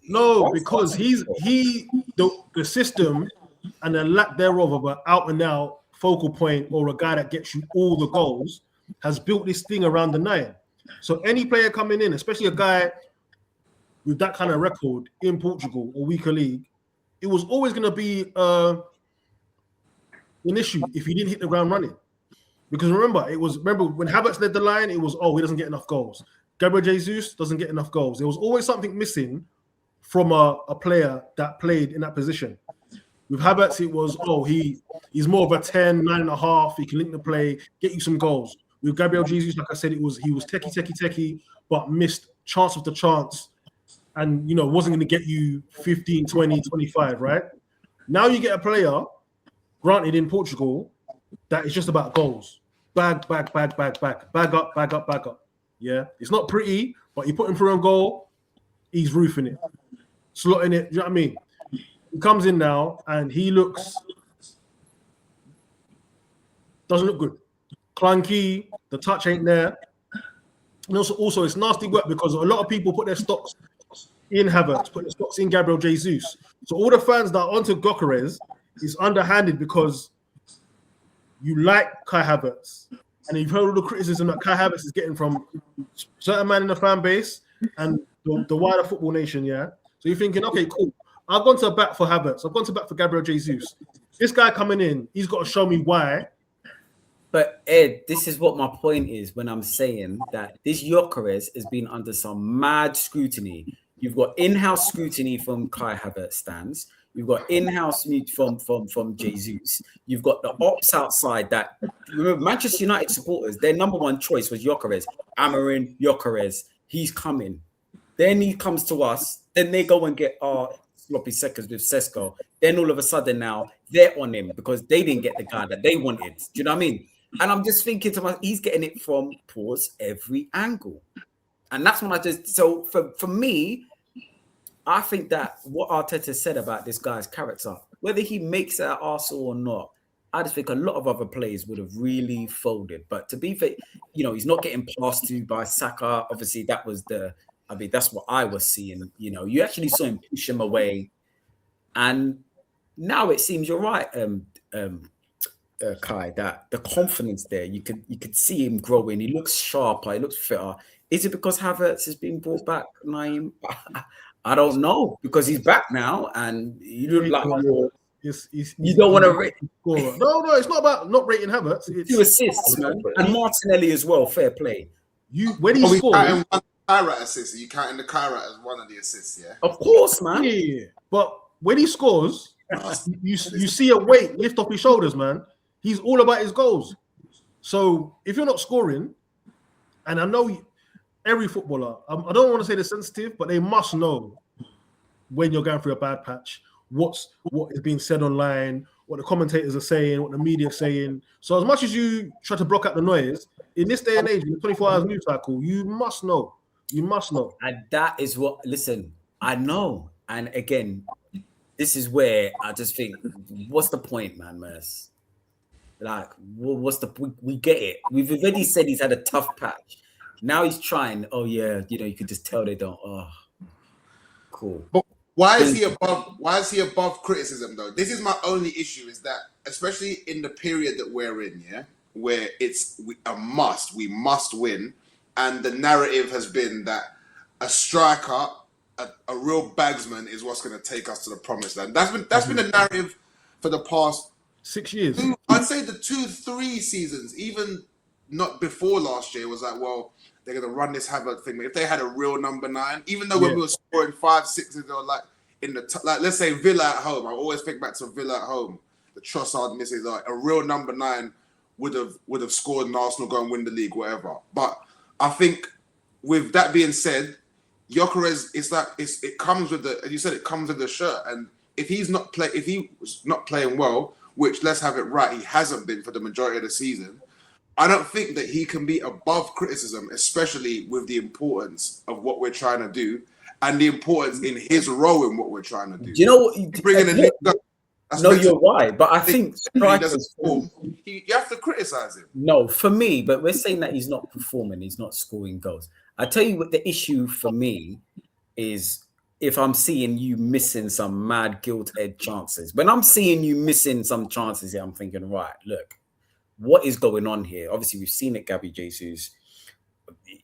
No, because the system and the lack thereof of an out and out focal point or a guy that gets you all the goals has built this thing around the 9. So any player coming in, especially a guy with that kind of record in Portugal or weaker league, it was always going to be an issue if he didn't hit the ground running. Because remember when Havertz led the line, it was, he doesn't get enough goals. Gabriel Jesus doesn't get enough goals. There was always something missing from a player that played in that position. With Havertz, it was, he's more of a 10, 9.5. He can link the play, get you some goals. With Gabriel Jesus, like I said, he was techie, but missed chance after chance, and wasn't going to get you 15, 20, 25, right? Now you get a player, granted in Portugal, that is just about goals. Bag up. Yeah, it's not pretty, but you put him through a goal, he's roofing it, slotting it. Do you know what I mean? He comes in now and he doesn't look good. Clunky, the touch ain't there. And also it's nasty work because a lot of people put their stocks in Havertz, put their stocks in Gabriel Jesus. So all the fans that are onto Gyokeres is underhanded because you like Kai Havertz. And you've heard all the criticism that Kai Havertz is getting from certain man in the fan base and the wider football nation, yeah? So you're thinking, okay, cool. I've gone to bat for Havertz. I've gone to bat for Gabriel Jesus. This guy coming in, he's got to show me why. But Ed, this is what my point is when I'm saying that this Gyokeres has been under some mad scrutiny. You've got in-house scrutiny from Kai Havertz stands. You've got in-house from Jesus. You've got the ops outside that, remember, Manchester United supporters, their number 1 choice was Gyokeres. Amarin, Gyokeres, he's coming. Then he comes to us. Then they go and get our sloppy seconds with Sesko. Then all of a sudden now they're on him because they didn't get the guy that they wanted. Do you know what I mean? And I'm just thinking to myself, he's getting it from every angle. And that's when so for me, I think that what Arteta said about this guy's character, whether he makes it at Arsenal or not, I just think a lot of other players would have really folded. But to be fair, he's not getting passed to by Saka. Obviously, that's what I was seeing. You actually saw him push him away. And now it seems you're right, Kai, that the confidence there, you could see him growing. He looks sharper, he looks fitter. Is it because Havertz has been brought back, Naeem? I don't know, because he's back now and you look like you don't want to rate. No, it's not about not rating Havertz. It's 2 assists, man. And Martinelli as well, fair play. When he scored, Kyrat assist. Are you counting the Kyrat as one of the assists? Yeah, of course, man. Yeah. But when he scores, you see a weight lift off his shoulders, man. He's all about his goals. So if you're not scoring, and I know every footballer, I don't want to say they're sensitive, but they must know when you're going through a bad patch, what is being said online, what the commentators are saying, what the media are saying. So as much as you try to block out the noise, in this day and age, in the 24 hours news cycle, you must know. You must know. And that is what, listen, I know. And again, this is where I just think, what's the point, man, Merce? Like, what's we get it. We've already said he's had a tough patch. Now he's trying. Oh, yeah, you could just tell they don't. Oh, cool. But why is he above criticism, though? This is my only issue, is that, especially in the period that we're in, yeah, where it's we must win. And the narrative has been that a striker, a real bagsman, is what's going to take us to the promised land. That's been the narrative for the past 6 years. I'd say the 2-3 seasons, even not before last year, was like, well, they're going to run this Havertz thing. If they had a real number 9, even though when we were scoring 5-6, they were like in the like, let's say Villa at home. I always think back to Villa at home. The Trossard misses, like a real number 9 would have scored and Arsenal go and win the league, whatever. But I think with that being said, Gyokeres, it comes with the, as you said, it comes with the shirt. And if he was not playing well, which, let's have it right, he hasn't been for the majority of the season, I don't think that he can be above criticism, especially with the importance of what we're trying to do and the importance in his role in what we're trying to do. Do you know what? Bringing a new guy. No, you're right, but I think you have to criticize him. No, for me, but we're saying that he's not performing, he's not scoring goals. I tell you what, the issue for me is if I'm seeing you missing some mad gilt-edged chances. When I'm seeing you missing some chances here, I'm thinking, right, look, what is going on here? Obviously, we've seen it, Gabby Jesus.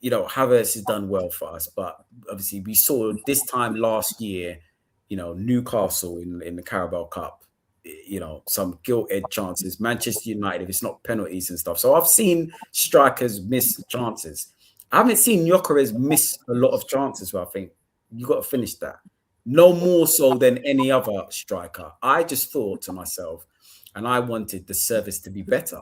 Havertz has done well for us, but obviously we saw this time last year, Newcastle in the Carabao Cup, some gilt-edged chances. Manchester United, if it's not penalties and stuff. So I've seen strikers miss chances. I haven't seen Gyokeres miss a lot of chances where I think you got to finish that. No more so than any other striker. I just thought to myself, and I wanted the service to be better.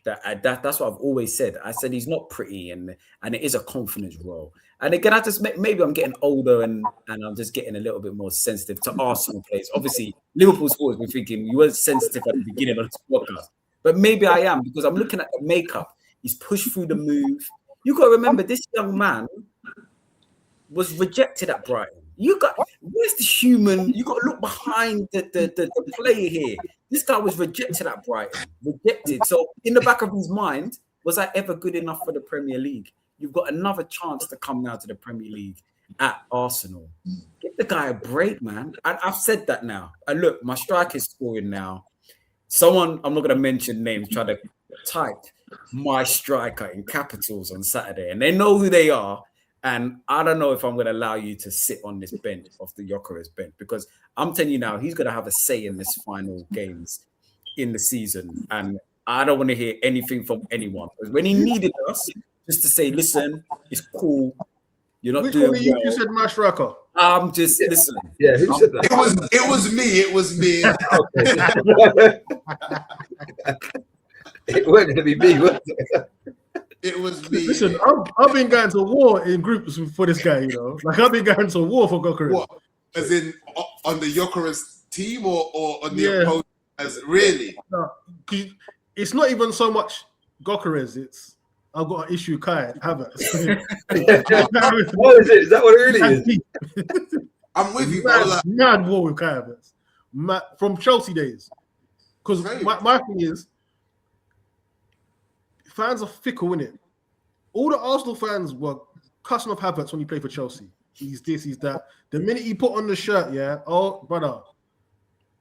That's what I've always said. I said he's not pretty, and it is a confidence role. And again, maybe I'm getting older and I'm just getting a little bit more sensitive to Arsenal players. Obviously, Liverpool supporters were thinking you weren't sensitive at the beginning of this podcast, but maybe I am because I'm looking at the makeup. He's pushed through the move. You got to remember, this young man was rejected at Brighton. Where's the human? You got to look behind the player here. This guy was rejected at Brighton. Rejected. So in the back of his mind, was I ever good enough for the Premier League? You've got another chance to come now to the Premier League at Arsenal. Give the guy a break, man. I've said that now. And look, my striker is scoring now. Someone, I'm not going to mention names, try to type my striker in capitals on Saturday, and they know who they are. And I don't know if I'm going to allow you to sit on this bench of the Gyokeres bench, because I'm telling you now, he's going to have a say in this final games in the season. And I don't want to hear anything from anyone. Because when he needed us, just to say, listen, it's cool. You're not doing well. You said my striker. I'm just, listen. Yeah, who said that? It was me. It wasn't going to be me, was it? It was me. Listen, I've been going to war in groups for this guy, Like, I've been going to war for Gyokeres. What? As in on the Gyokeres team or on the opponent? Really? No, it's not even so much Gyokeres. It's I've got an issue, Kai Havertz. What is it? Is that what it really is? I'm with you, bro. Mad war with Kai Havertz. From Chelsea days. Because my thing is, fans are fickle, innit? All the Arsenal fans were cussing off Havertz when he played for Chelsea. He's this, he's that. The minute he put on the shirt, yeah, oh brother,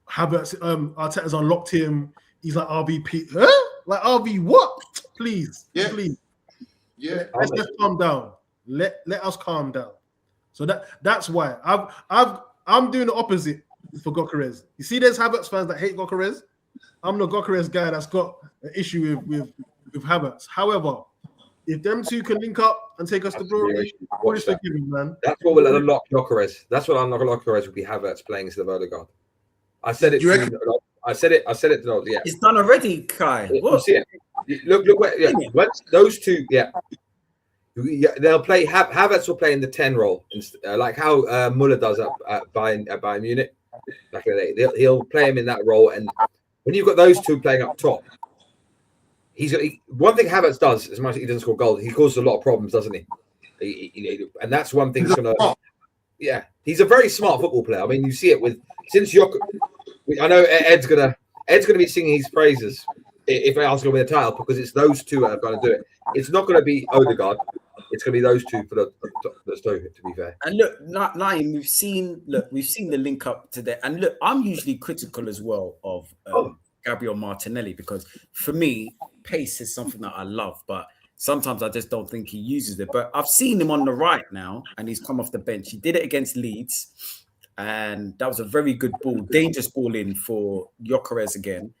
Havertz, Arteta's unlocked him. He's like RVP, huh? Like RV what? Please, please. Yeah. Let's calm down. Let us calm down. So that's why I'm doing the opposite for Gyokeres. You see, there's Havertz fans that hate Gyokeres. I'm the Gyokeres guy that's got an issue with Havertz. However, if them two can link up and take us to glory, what is forgiving, man? That's what will unlock Gyokeres. That's what unlock Gyokeres will be Havertz playing instead of Odegaard. I said it. I said it. Yeah, it's done already, Kai. You see it? Look where. Yeah, once those two. Yeah, they'll play. Havertz will play in the 10 role, like how Muller does at Bayern Munich. Like he'll play him in that role, and when you've got those two playing up top, one thing Havertz does, as much as he doesn't score goals, he causes a lot of problems, doesn't he? And that's one thing that's gonna. Yeah, he's a very smart football player. I mean, you see it since I know Ed's gonna be singing his praises if Arsenal win the title, because it's those two that are going to do it. It's not going to be Odegaard. It's going to be those two for the Stoke, to be fair. And look, Lion, we've seen the link up to that. And look, I'm usually critical as well of Gabriel Martinelli, because for me, pace is something that I love, but sometimes I just don't think he uses it. But I've seen him on the right now, and he's come off the bench. He did it against Leeds, and that was a very good ball, dangerous ball in for Gyokeres again.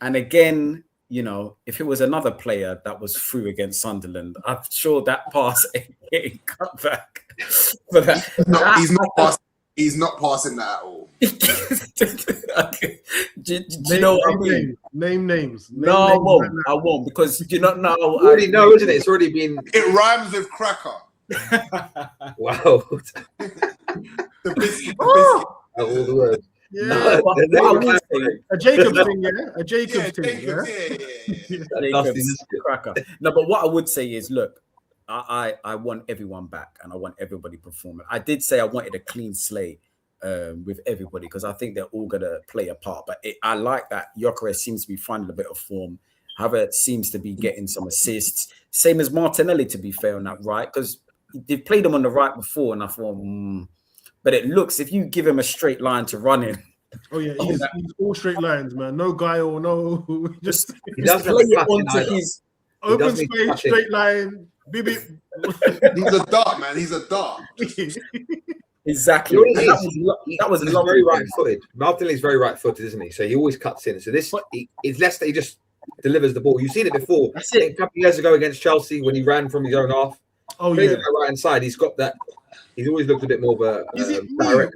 And again, you know, if it was another player that was through against Sunderland, I'm sure that pass ain't getting cut back. For that. He's not passing that at all. Okay. Do you know what I mean? Name names. No, I won't, because you don't know. You already know, isn't it? It's already been. It rhymes with cracker. Wow. The biscuit. All the words. Yeah, no, what I would say, a Jacob thing, yeah, a Jacob thing, yeah. Cracker. No, but what I would say is, look, I want everyone back, and I want everybody performing. I did say I wanted a clean slate with everybody, because I think they're all gonna play a part. But I like that Gyokeres seems to be finding a bit of form. Havertz seems to be getting some assists. Same as Martinelli, to be fair on that right, because they've played him on the right before, and I thought. But it looks, if you give him a straight line to run in. Oh yeah, he's all straight lines, man. No guile, no. He doesn't play it onto his open space, straight line. Bibi. He's a dart, man. He's a dart. Exactly. That was very right-footed. Martinelli's very right-footed, isn't he? So he always cuts in. So it's less that he just delivers the ball. You've seen it before. That's it. A couple of years ago against Chelsea when he ran from his own half. Oh yeah. Right hand side. He's got that. He's always looked a bit more of a direct.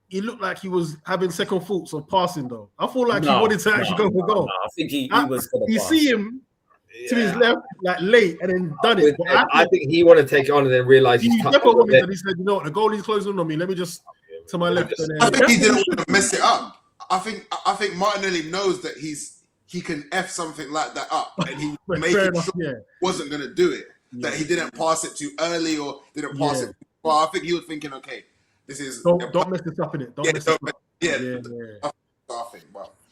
He looked like he was having second thoughts of passing, though. I feel like he wanted to actually go for goal. I think he was. You see him to his left, like late, and then done it. I think he wanted to take it on and then realize he never wanted it. He said, "You know what? The goalie's closing on me. Let me just to my left." I think he didn't want to mess it up. I think Martinelli knows that he can F something like that up, and he wasn't going to do it. Yeah. That he didn't pass it too early or didn't pass it. Well, I think he was thinking, okay, this is don't mess this up in it.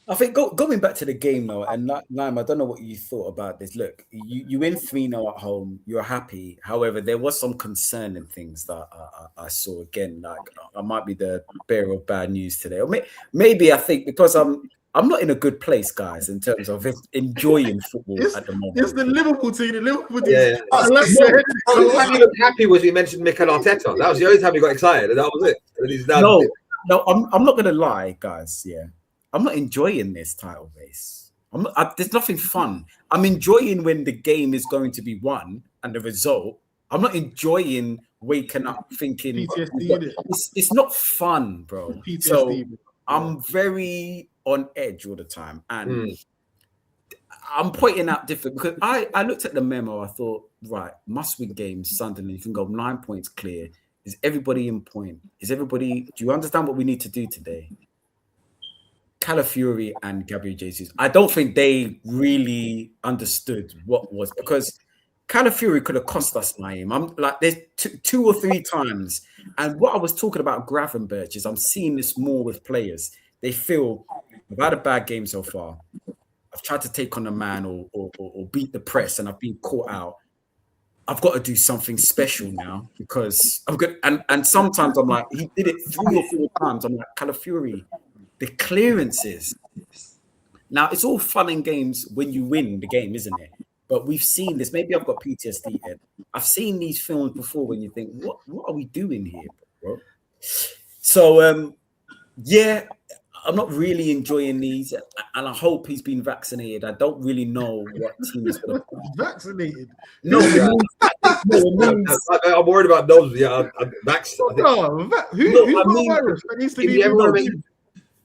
I think going back to the game now, and Lime, I don't know what you thought about this. Look, you win 3-0 at home. You're happy. However, there was some concerning things that I saw again. Like I might be the bearer of bad news today, or maybe I think because I'm not in a good place, guys, in terms of enjoying football at the moment. It's the Liverpool team. The Liverpool team. Yeah. The time he looked happy was he mentioned Mikel Arteta. That was the only time he got excited, and that was it. No, I'm not gonna lie, guys. Yeah, I'm not enjoying this title race. There's nothing fun. I'm enjoying when the game is going to be won and the result. I'm not enjoying waking up thinking PTSD, it's not fun, bro. PTSD, so I'm very on edge all the time, and I'm pointing out different because I looked at the memo. I thought, right, must-win games. Sunderland, you can go 9 points clear. Is everybody in point? Do you understand what we need to do today? Calafiori and Gabriel Jesus. I don't think they really understood what was, because Calafiori could have cost us, Naeem. I'm like, there's two or three times, and what I was talking about Gravenberch is I'm seeing this more with players. They feel I've had a bad game so far. I've tried to take on a man or beat the press, and I've been caught out. I've got to do something special now because I'm good. And sometimes I'm like, he did it 3 or 4 times. I'm like, Calafiori, the clearances. Now, it's all fun and games when you win the game, isn't it? But we've seen this. Maybe I've got PTSD. Ed. I've seen these films before when you think, what are we doing here, bro? So, yeah, I'm not really enjoying these. And I hope he's been vaccinated. I don't really know what team is going to play. Vaccinated? No, I'm worried about those. Yeah, I'm vaccinated. Who's got a virus that needs to be removed?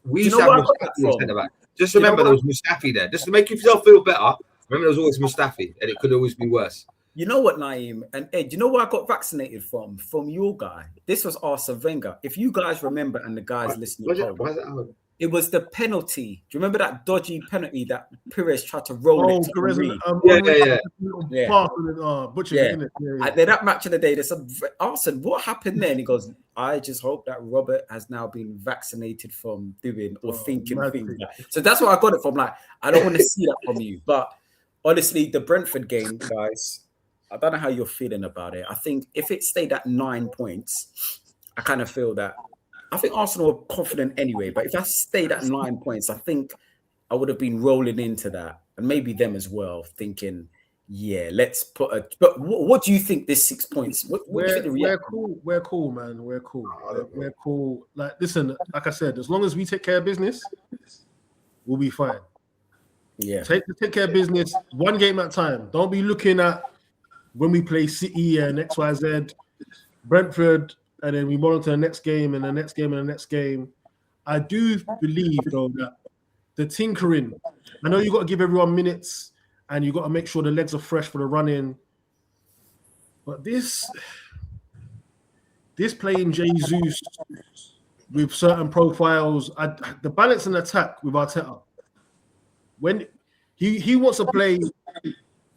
We used to have Mustafi centre back. Just remember there was Mustafi there. Just to make yourself feel better, remember there was always Mustafi, and it could always be worse. You know what, Naeem and Ed, you know where I got vaccinated from? From your guy. This was Arsene Wenger. If you guys remember, and the guys listening, it was the penalty. Do you remember that dodgy penalty that Perez tried to roll it? That match of the day, there's some Arsene, what happened there? And he goes, I just hope that Robert has now been vaccinated from doing or thinking things. So that's where I got it from. Like, I don't want to see that from you. But honestly, the Brentford game, guys, I don't know how you're feeling about it. I think if it stayed at 9 points, I kind of feel that. I think Arsenal are confident anyway, but if I stayed at 9 points, I think I would have been rolling into that, and maybe them as well, thinking, yeah, let's put a. But what do you think this 6 points? We're cool, man. We're cool. Like, listen, like I said, as long as we take care of business, we'll be fine. Yeah, take care of business, one game at a time. Don't be looking at when we play City and XYZ, Brentford. And then we move on to the next game and the next game and the next game. I do believe, though, that the tinkering, I know you got to give everyone minutes and you got to make sure the legs are fresh for the run-in. But this playing Jesus with certain profiles, the balance and attack with Arteta, when he wants to play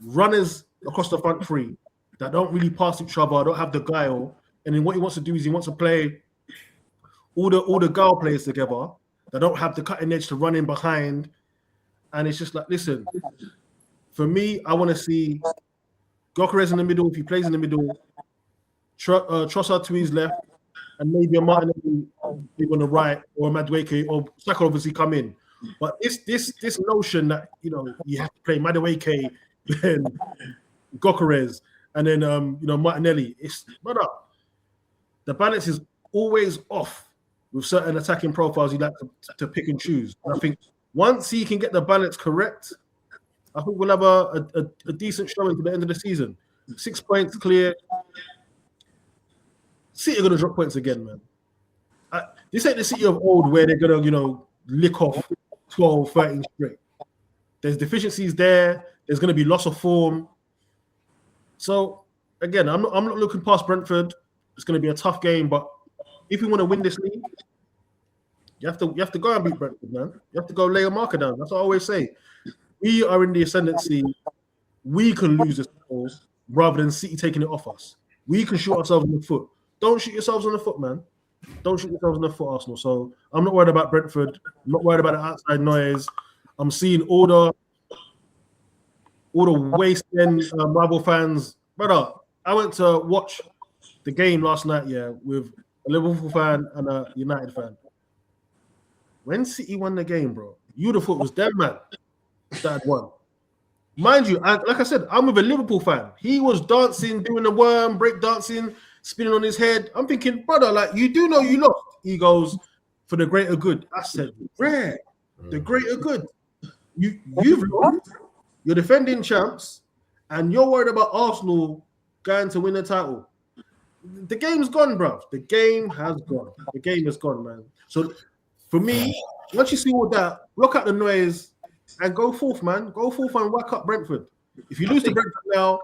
runners across the front three that don't really pass each other, don't have the guile. And then what he wants to do is he wants to play all the guile players together that don't have the cutting edge to run in behind. And it's just like, listen, for me, I want to see Gyokeres in the middle. If he plays in the middle, Trossard to his left, and maybe a Martinelli on the right, or a Madueke, or Saka obviously come in. But this notion that, you know, you have to play Madueke, then Gyokeres, and then Martinelli, it's not up. The balance is always off with certain attacking profiles you like to pick and choose. And I think once he can get the balance correct, I think we'll have a decent showing to the end of the season. 6 points clear. City are going to drop points again, man. This ain't the City of old where they're going to, lick off 12, 13 straight. There's deficiencies there. There's going to be loss of form. So, again, I'm not looking past Brentford. It's going to be a tough game, but if you want to win this league, you have to go and beat Brentford, man. You have to go lay a marker down. That's what I always say. We are in the ascendancy. We can lose this ball rather than City taking it off us. We can shoot ourselves in the foot. Don't shoot yourselves on the foot, man. Don't shoot yourselves in the foot, Arsenal. So I'm not worried about Brentford. I'm not worried about the outside noise. I'm seeing all the waste end rival fans. Brother, I went to watch the game last night, with a Liverpool fan and a United fan. When City won the game, bro, you would have thought it was them, man, that had won. Mind you, like I said, I'm with a Liverpool fan. He was dancing, doing the worm, break dancing, spinning on his head. I'm thinking, brother, like, you do know you lost. He goes, for the greater good. I said, rare, the greater good. You've lost. You're defending champs, and you're worried about Arsenal going to win the title. The game's gone, bro. The game has gone. The game is gone, man. So, for me, once you see all that, block out the noise and go forth, man. Go forth and whack up Brentford. If you lose to Brentford now,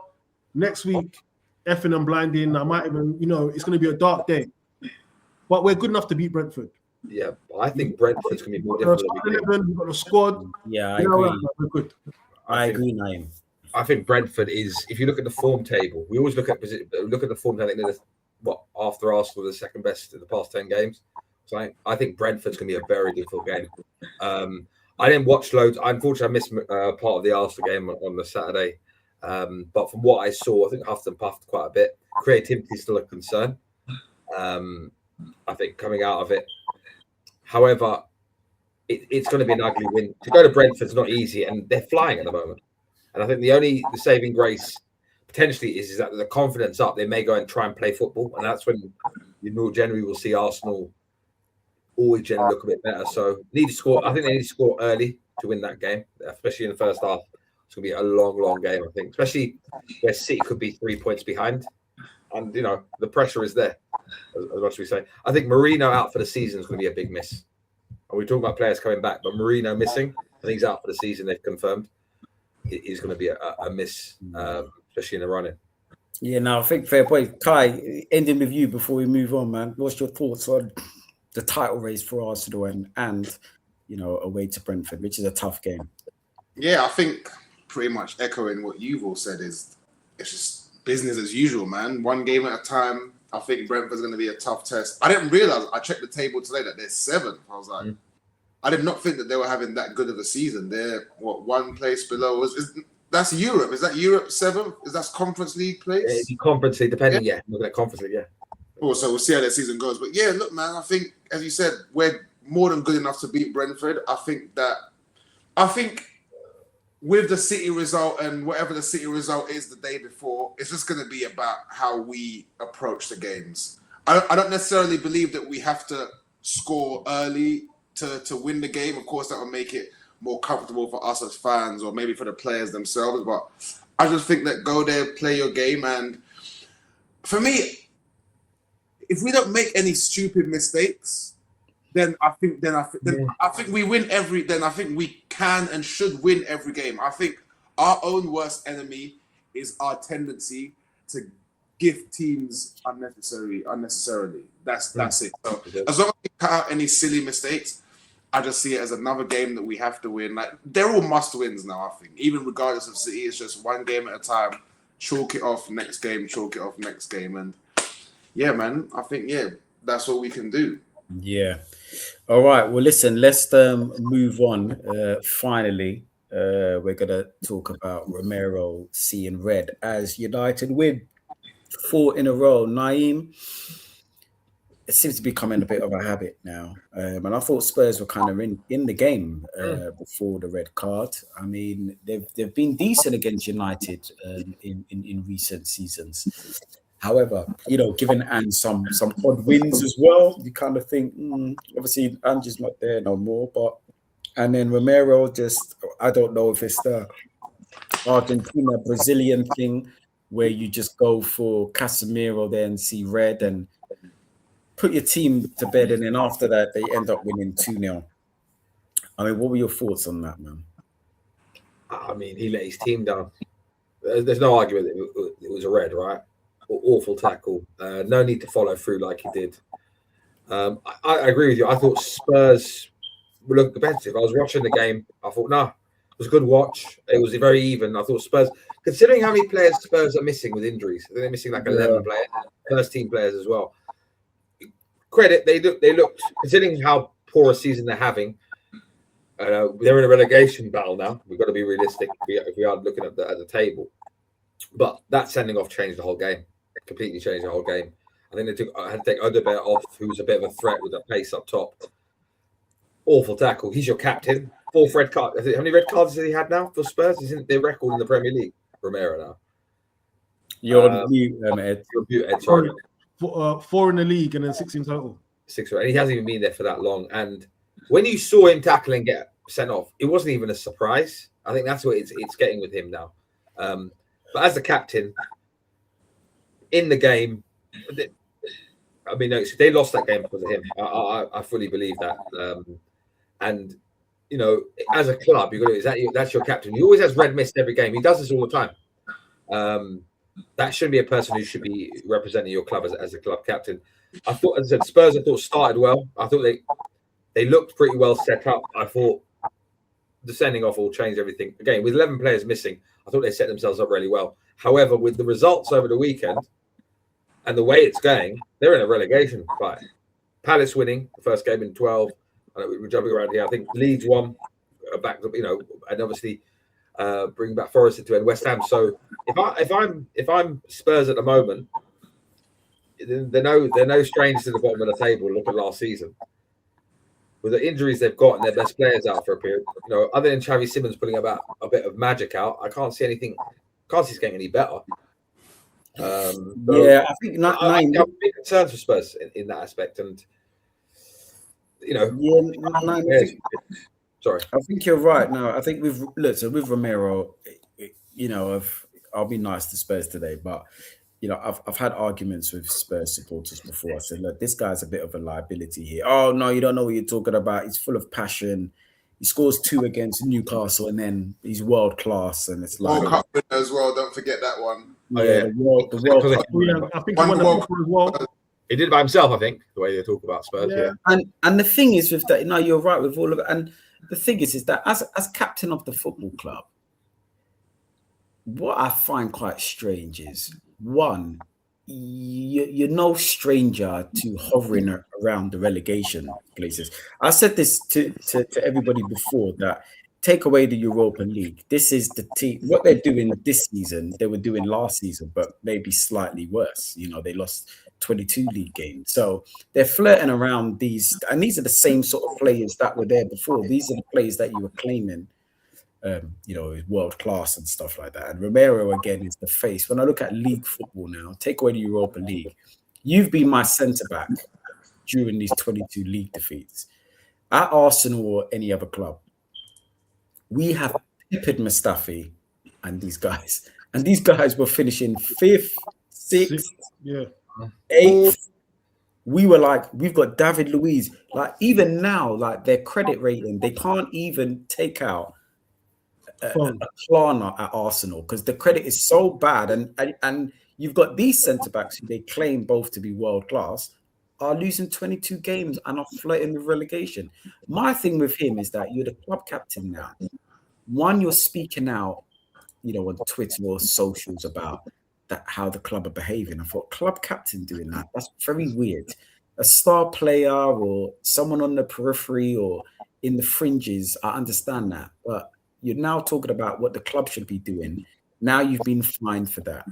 next week, effing and blinding, I might even, it's going to be a dark day. But we're good enough to beat Brentford. Yeah, I think Brentford's going to be more difficult. We've got a squad. Yeah, I agree. We're good. I agree, Naeem. I think Brentford is, if you look at the form table, we always look at the form table. I think they're after Arsenal, the second best in the past 10 games. So I think Brentford's going to be a very difficult game. I didn't watch loads. Unfortunately, I missed part of the Arsenal game on the Saturday. But from what I saw, I think huffed and puffed quite a bit. Creativity is still a concern. I think coming out of it. However, it's going to be an ugly win. To go to Brentford's not easy, and they're flying at the moment. And I think the saving grace potentially is that the confidence up, they may go and try and play football, and that's when you more generally will see Arsenal always generally look a bit better. So need to score. I think they need to score early to win that game, especially in the first half. It's going to be a long game, I think, especially where City could be 3 points behind. And, the pressure is there, as much as we say. I think Marino out for the season is going to be a big miss. And we're talking about players coming back, but Marino missing, I think he's out for the season, they've confirmed. It is going to be a miss, especially in the running. Yeah, no, I think fair play. Kai, ending with you before we move on, man. What's your thoughts on the title race for Arsenal and away to Brentford, which is a tough game? Yeah, I think pretty much echoing what you've all said is it's just business as usual, man. One game at a time. I think Brentford's going to be a tough test. I didn't realize, I checked the table today, that they're 7th. I was like, I did not think that they were having that good of a season. They're, one place below? That's Europe. Is that Europe 7th? Is that Conference League place? It's Conference League, depending, yeah. Looking at Conference League, yeah. Oh, so we'll see how that season goes. But yeah, look, man, I think, as you said, we're more than good enough to beat Brentford. I think with the City result and whatever the City result is the day before, it's just going to be about how we approach the games. I don't necessarily believe that we have to score early to win the game. Of course, that will make it more comfortable for us as fans or maybe for the players themselves. But I just think that go there, play your game. And for me, if we don't make any stupid mistakes, then I think we win every. Then I think we can and should win every game. I think our own worst enemy is our tendency to give teams unnecessarily. That's it. So as long as we cut out any silly mistakes, I just see it as another game that we have to win. Like, they're all must wins now. I think even regardless of City, it's just one game at a time. Chalk it off next game. Chalk it off next game. And yeah, man, I think that's what we can do. Yeah. All right. Well, listen, let's move on. Finally, we're going to talk about Romero seeing red as United win 4 in a row. Naeem, it seems to be becoming a bit of a habit now. And I thought Spurs were kind of in the game before the red card. I mean, they've been decent against United in recent seasons. However, given and some odd wins as well, you kind of think, obviously, Ange's not there no more. And then Romero I don't know if it's the Argentina Brazilian thing where you just go for Casemiro there and see red and put your team to bed, and then after that they end up winning 2-0. I mean, what were your thoughts on that, man? I mean, he let his team down. There's no argument that it was a red, right? Awful tackle. No need to follow through like he did. I agree with you. I thought Spurs looked competitive. I was watching the game. I thought, it was a good watch. It was very even. I thought Spurs, considering how many players Spurs are missing with injuries, they're missing like 11 players, first team players as well. Credit, they looked, considering how poor a season they're having, they're in a relegation battle now. We've got to be realistic if we are looking at the table. But that sending off changed the whole game. Completely changed the whole game. I think they had to take Odegaard off, who was a bit of a threat with the pace up top. Awful tackle. He's your captain. 4th red card. How many red cards has he had now for Spurs? Isn't their record in the Premier League? Romero now. You're on mute, Ed. You're mute, Ed. Sorry. 4 in the league and then 6 in total. 6, and he hasn't even been there for that long. And when you saw him tackle and get sent off, it wasn't even a surprise. I think that's what it's getting with him now. But as the captain in the game, I mean, they lost that game because of him. I fully believe that. And as a club, you've got to, that's your captain. He always has red mist every game. He does this all the time. That shouldn't be a person who should be representing your club as a club captain. I thought, as I said, Spurs, started well. I thought they looked pretty well set up. I thought the sending off will change everything. Again, with 11 players missing, I thought they set themselves up really well. However, with the results over the weekend and the way it's going, they're in a relegation fight. Palace winning the first game in 12. I know we're jumping around here. I think Leeds won back, and obviously bring back Forest into and West Ham. So if I'm Spurs at the moment, they're no strangers to the bottom of the table. Look at last season. With the injuries they've got and their best players out for a period, other than Xavi Simons pulling about a bit of magic out, I can't see anything. Can't see it's getting any better. I think I have big concerns for Spurs in that aspect, and sorry, I think you're right. No, I think with Romero, I'll be nice to Spurs today, but I've had arguments with Spurs supporters before. I said, look, this guy's a bit of a liability here. Oh no, you don't know what you're talking about. He's full of passion. He scores 2 against Newcastle, and then he's world class. And it's like World Cup winner as well. Don't forget that one. The World Cup. I think he won the World Cup as well. He did it by himself, I think, the way they talk about Spurs. Yeah. And the thing is with that, you're right with all of it. And the thing is that as captain of the football club, what I find quite strange is, one, you're no stranger to hovering around the relegation places. I said this to everybody before, that take away the Europa League. This is the team. What they're doing this season, they were doing last season, but maybe slightly worse. They lost 22 league games. So they're flirting around these, and these are the same sort of players that were there before. These are the players that you were claiming, world class and stuff like that. And Romero, again, is the face. When I look at league football now, take away the Europa League, you've been my centre-back during these 22 league defeats. At Arsenal or any other club, we have peppered Mustafi and these guys. And these guys were finishing 5th, 6th, 8th. We were like, we've got David Luiz. Like, even now, like, their credit rating, they can't even take out a Klarna at Arsenal because the credit is so bad. And you've got these centre-backs who they claim both to be world-class are losing 22 games and are flirting with relegation. My thing with him is that you're the club captain now. One, you're speaking out, on Twitter or socials about how the club are behaving. I thought, club captain doing that, that's very weird. A star player or someone on the periphery or in the fringes, I understand that. But you're now talking about what the club should be doing. Now you've been fined for that.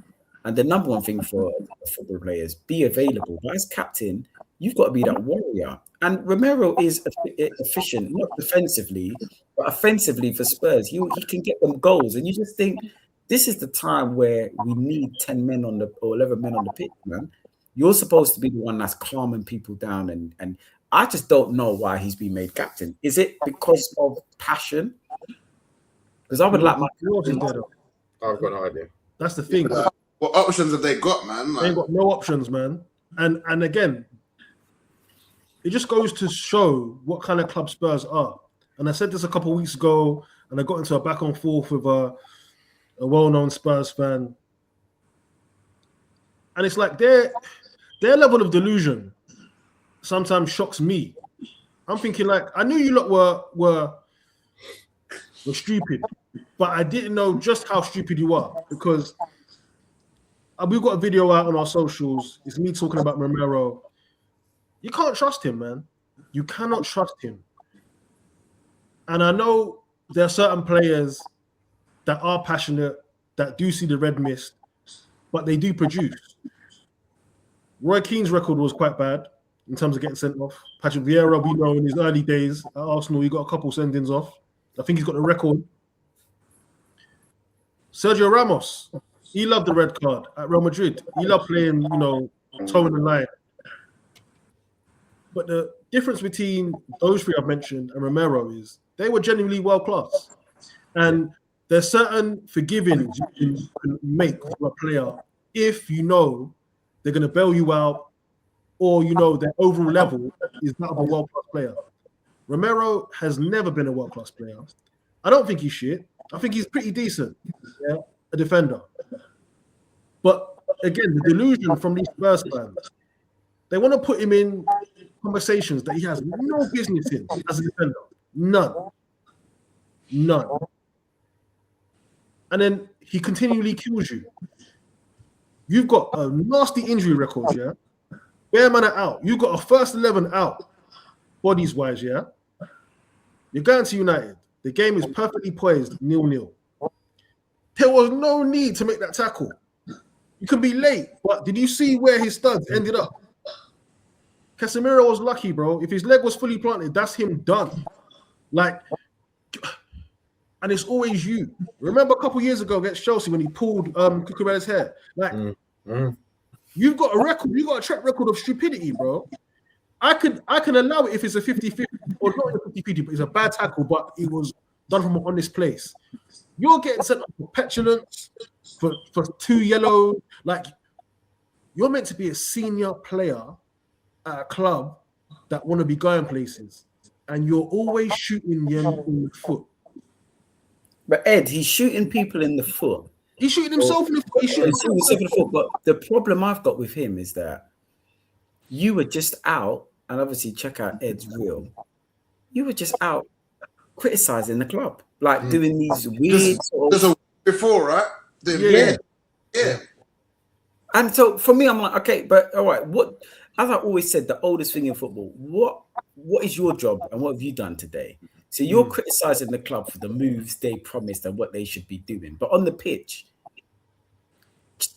And the number one thing for football players, be available. But as captain, you've got to be that warrior. And Romero is efficient, not defensively, but offensively for Spurs. He can get them goals. And you just think, this is the time where we need 10 men or 11 men on the pitch, man. You're supposed to be the one that's calming people down. And I just don't know why he's been made captain. Is it because of passion? Because I would like my... I've got no idea. That's the thing. What options have they got, man? They've got no options, man. And again, it just goes to show what kind of club Spurs are. And I said this a couple of weeks ago, and I got into a back and forth with a well-known Spurs fan. And it's like their level of delusion sometimes shocks me. I'm thinking, like, I knew you lot were stupid, but I didn't know just how stupid you are, because we've got a video out on our socials. It's me talking about Romero. You can't trust him, man. You cannot trust him. And I know there are certain players that are passionate, that do see the red mist, but they do produce. Roy Keane's record was quite bad in terms of getting sent off. Patrick Vieira, we know in his early days at Arsenal, he got a couple send-ins off. I think he's got the record. Sergio Ramos, he loved the red card at Real Madrid. He loved playing, towing the line. But the difference between those three I've mentioned and Romero is they were genuinely world-class. And there's certain forgivings you can make for a player if you know they're going to bail you out, or their overall level is that of a world-class player. Romero has never been a world-class player. I don't think he's shit. I think he's pretty decent, a defender. But again, the delusion from these Spurs fans, they want to put him in conversations that he has no business in as a defender. None. And then he continually kills you. You've got a nasty injury record, yeah? Bare man are out. You've got a first 11 out, bodies-wise, yeah? You're going to United. The game is perfectly poised, 0-0. There was no need to make that tackle. You can be late, but did you see where his studs ended up? Casemiro was lucky, bro. If his leg was fully planted, that's him done. Like, and it's always you. Remember a couple years ago against Chelsea when he pulled Gyokeres' hair? Like, you've got a record, you've got a track record of stupidity, bro. I can allow it if it's a 50-50 or not a 50-50, but it's a bad tackle, but it was done from an honest place. You're getting sent up for petulance, for 2 yellow. Like, you're meant to be a senior player at a club that want to be going places, and you're always shooting them in the foot. But Ed, he's shooting people in the foot. He's shooting himself in the foot. He's shooting himself in the foot. But the problem I've got with him is that you were just out, and obviously check out Ed's reel. You were just out criticizing the club, like doing these weird. There's a before, right? Yeah. And so for me, I'm like, okay, but all right, what? As I always said, the oldest thing in football, what is your job and what have you done today? So you're criticizing the club for the moves they promised and what they should be doing. But on the pitch,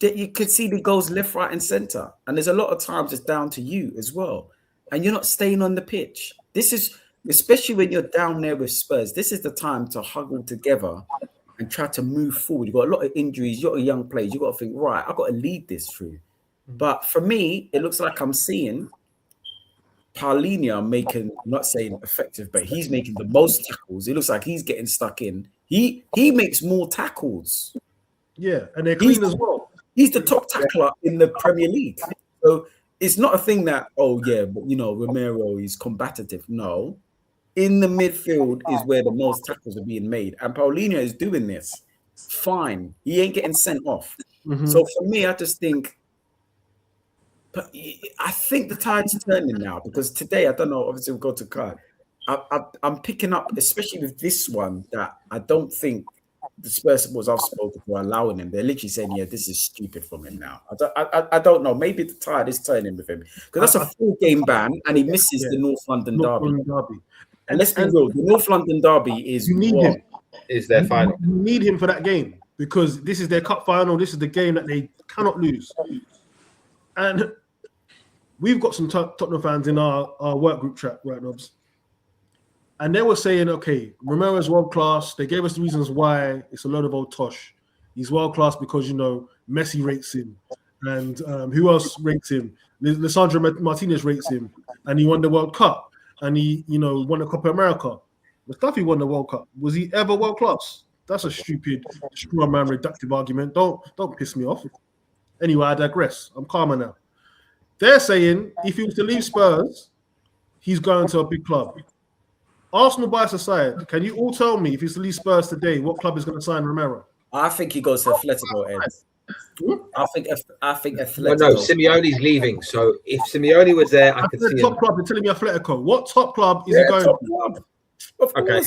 you could see the goals left, right, and center. And there's a lot of times it's down to you as well. And you're not staying on the pitch. This is, especially when you're down there with Spurs, this is the time to huddle together and try to move forward. You've got a lot of injuries, you've got young players, you've got to think, right, I've got to lead this through. But for me, it looks like I'm seeing Paulinho making, I'm not saying effective, but he's making the most tackles. It looks like he's getting stuck in. He makes more tackles. Yeah, and they're clean as well. He's the top tackler in the Premier League. So it's not a thing that, oh yeah, but Romero is combative. No. In the midfield is where the most tackles are being made. And Paulinho is doing this. Fine. He ain't getting sent off. So for me, I just think, but I think the tide's turning now because today, I don't know, obviously we'll go to Kai. I'm picking up, especially with this one, that I don't think the Spurs supporters I've spoken to are allowing him. They're literally saying, yeah, this is stupid from him now. I don't know. Maybe the tide is turning with him because that's a 4-game ban and he misses the North London derby. And let's be real, the North London derby is him. Is their final. You need him for that game because this is their cup final. This is the game that they cannot lose. And we've got some Tottenham fans in our work group chat, right, Nobs? And they were saying, okay, Romero's world class. They gave us the reasons why. It's a load of old tosh. He's world class because, Messi rates him. And who else rates him? Lisandro Martinez rates him. And he won the World Cup. And he, won the Copa America. Mustafi won the World Cup. Was he ever world class? That's a stupid, straw man reductive argument. Don't piss me off. Anyway, I digress. I'm calmer now. They're saying if he was to leave Spurs, he's going to a big club. Arsenal bias aside, can you all tell me if he's to leave Spurs today, what club is going to sign Romero? I think he goes to Atletico, Ed. I think Atletico. Well, no, Simeone's leaving. So if Simeone was there, I could see top club. You're telling me Atletico. What top club is he going to? Okay.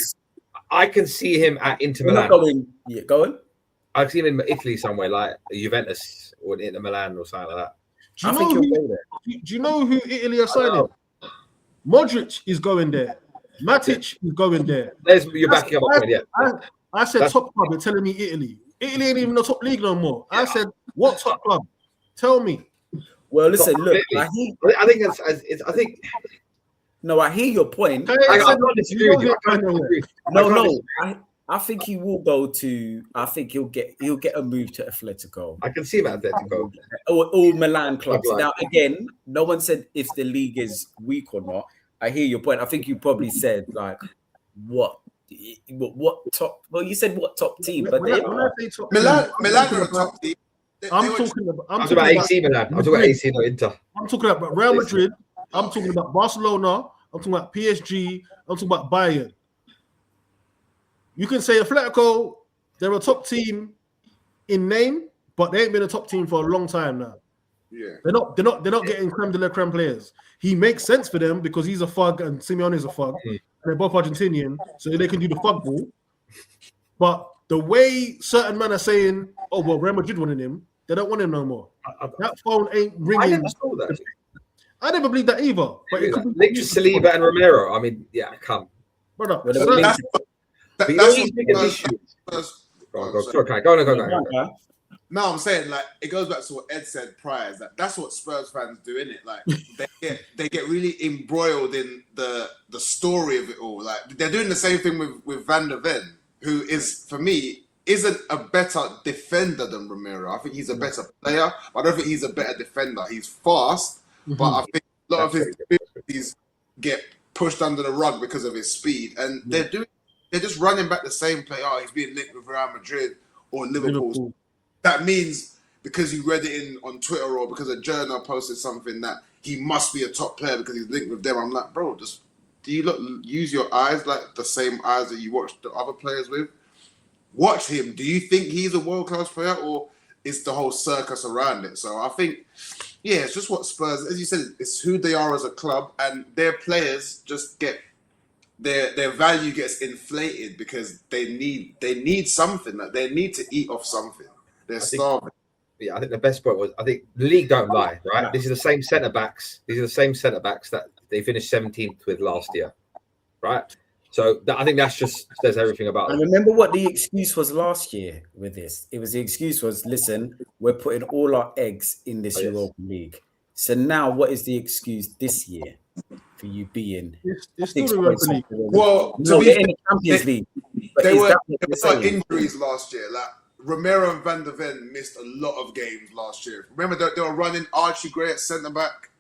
I can see him at Inter Milan. Going? I can see him in Italy somewhere like Juventus or Inter Milan or something like that. Do you know who Italy are signing? Modric is going there. Matic is going there. You're backing up my point, yeah. I said top club. You're telling me Italy. Italy ain't even the top league no more. I said, what top club? Tell me. Well, listen, look. I hear your point. I think he will go to. I think he'll get a move to Atletico. I can see him at Atletico. All Milan clubs. Now, again, no one said if the league is weak or not. I hear your point. I think you probably said like what top? Well, you said what top team, but Milan are a top team. I'm talking about AC Milan. I'm talking about AC, no Inter. I'm talking about Real Madrid. I'm talking about Barcelona. I'm talking about PSG. I'm talking about Bayern. You can say Atletico, they're a top team in name, but they ain't been a top team for a long time now. Yeah, they're not getting creme de la creme players. He makes sense for them because he's a thug and Simeone is a thug. And they're both Argentinian, so they can do the thug ball. But the way certain men are saying, "Oh well, Real Madrid wanted him," they don't want him no more. That phone ain't ringing. I never saw that. I never believed that either. But it could be Saliba and Romero. I mean, yeah, come. Brother, But that's he's what bigger issue. Go on. No, I'm saying like it goes back to what Ed said prior. Is that that's what Spurs fans do, innit? Like they get really embroiled in the story of it all. Like they're doing the same thing with Van der Ven, who is for me isn't a better defender than Romero. I think he's a better player, but I don't think he's a better defender. He's fast, but I think a lot of his abilities get pushed under the rug because of his speed, and they're just running back the same play. Oh, he's being linked with Real Madrid or Liverpool. That means because you read it on Twitter or because a journal posted something that he must be a top player because he's linked with them. I'm like, bro, just do you use your eyes like the same eyes that you watch the other players with? Watch him. Do you think he's a world-class player or is the whole circus around it? So I think, it's just what Spurs, as you said, it's who they are as a club, and their players just get their value gets inflated because they need something. Like they need to eat off something. They're starving. I think the best point was, I think the league don't lie, right? These are the same centre backs. These are the same centre backs that they finished 17th with last year, right? So I think that's just says everything about it. And remember what the excuse was last year with this? It was the excuse was, listen, we're putting all our eggs in this Europa League. So now, what is the excuse this year for you being? It's still the Europa League. Well, no, they're in the Champions League. There were injuries last year. Like Romero and Van der Ven missed a lot of games last year. Remember they were running Archie Gray at centre back.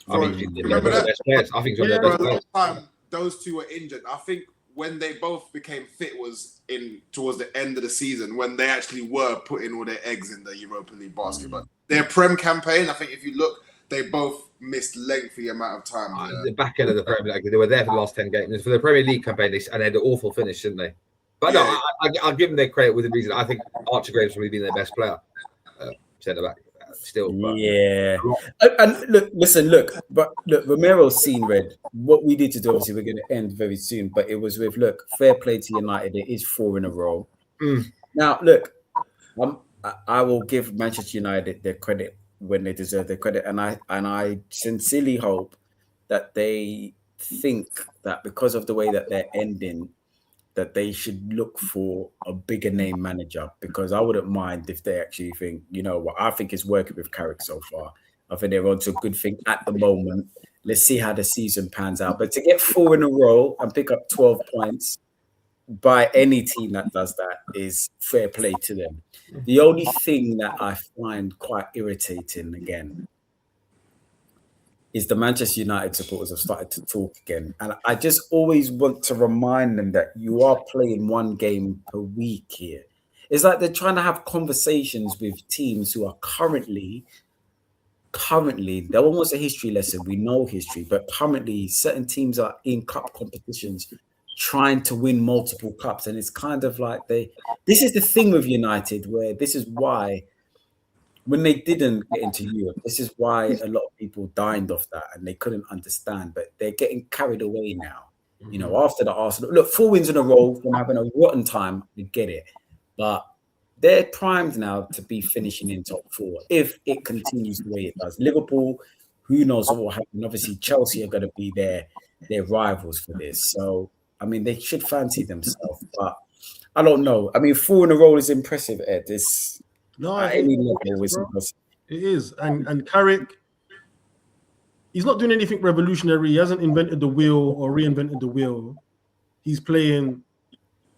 Remember that? I think for a long time those two were injured. I think when they both became fit was towards the end of the season when they actually were putting all their eggs in the Europa League basket. But their Prem campaign, I think if you look, they both missed lengthy amount of time. The back end of the Premier League, they were there for the last 10 games. For the Premier League campaign, and they had an awful finish, didn't they? But no, I'll give them their credit with the reason. I think Archie Graves probably been their best player, centre back. Still, but. And look, Romero's seen red. What we need to do, obviously, we're going to end very soon, but it was with fair play to United. It is 4 in a row. Now, look, I will give Manchester United their credit when they deserve their credit, and I sincerely hope that they think that because of the way that they're ending, that they should look for a bigger name manager, because I wouldn't mind if they actually think, you know what, I think it's working with Carrick so far. I think they're onto a good thing at the moment. Let's see how the season pans out. But to get 4 in a row and pick up 12 points by any team that does that is fair play to them. The only thing that I find quite irritating again is the Manchester United supporters have started to talk again. And I just always want to remind them that you are playing 1 game per week here. It's like they're trying to have conversations with teams who are currently, they're almost a history lesson. We know history, but currently certain teams are in cup competitions trying to win multiple cups. And it's kind of like this is the thing with United, where this is why when they didn't get into Europe, this is why a lot of people dined off that and they couldn't understand, but they're getting carried away now. You know, after the Arsenal, look, 4 wins in a row from having a rotten time, we get it. But they're primed now to be finishing in top 4 if it continues the way it does. Liverpool, who knows what will happen. Obviously, Chelsea are going to be their rivals for this. So, I mean, they should fancy themselves, but I don't know. I mean, 4 in a row is impressive, Ed. It is. And Carrick, he's not doing anything revolutionary. He hasn't invented the wheel or reinvented the wheel. He's playing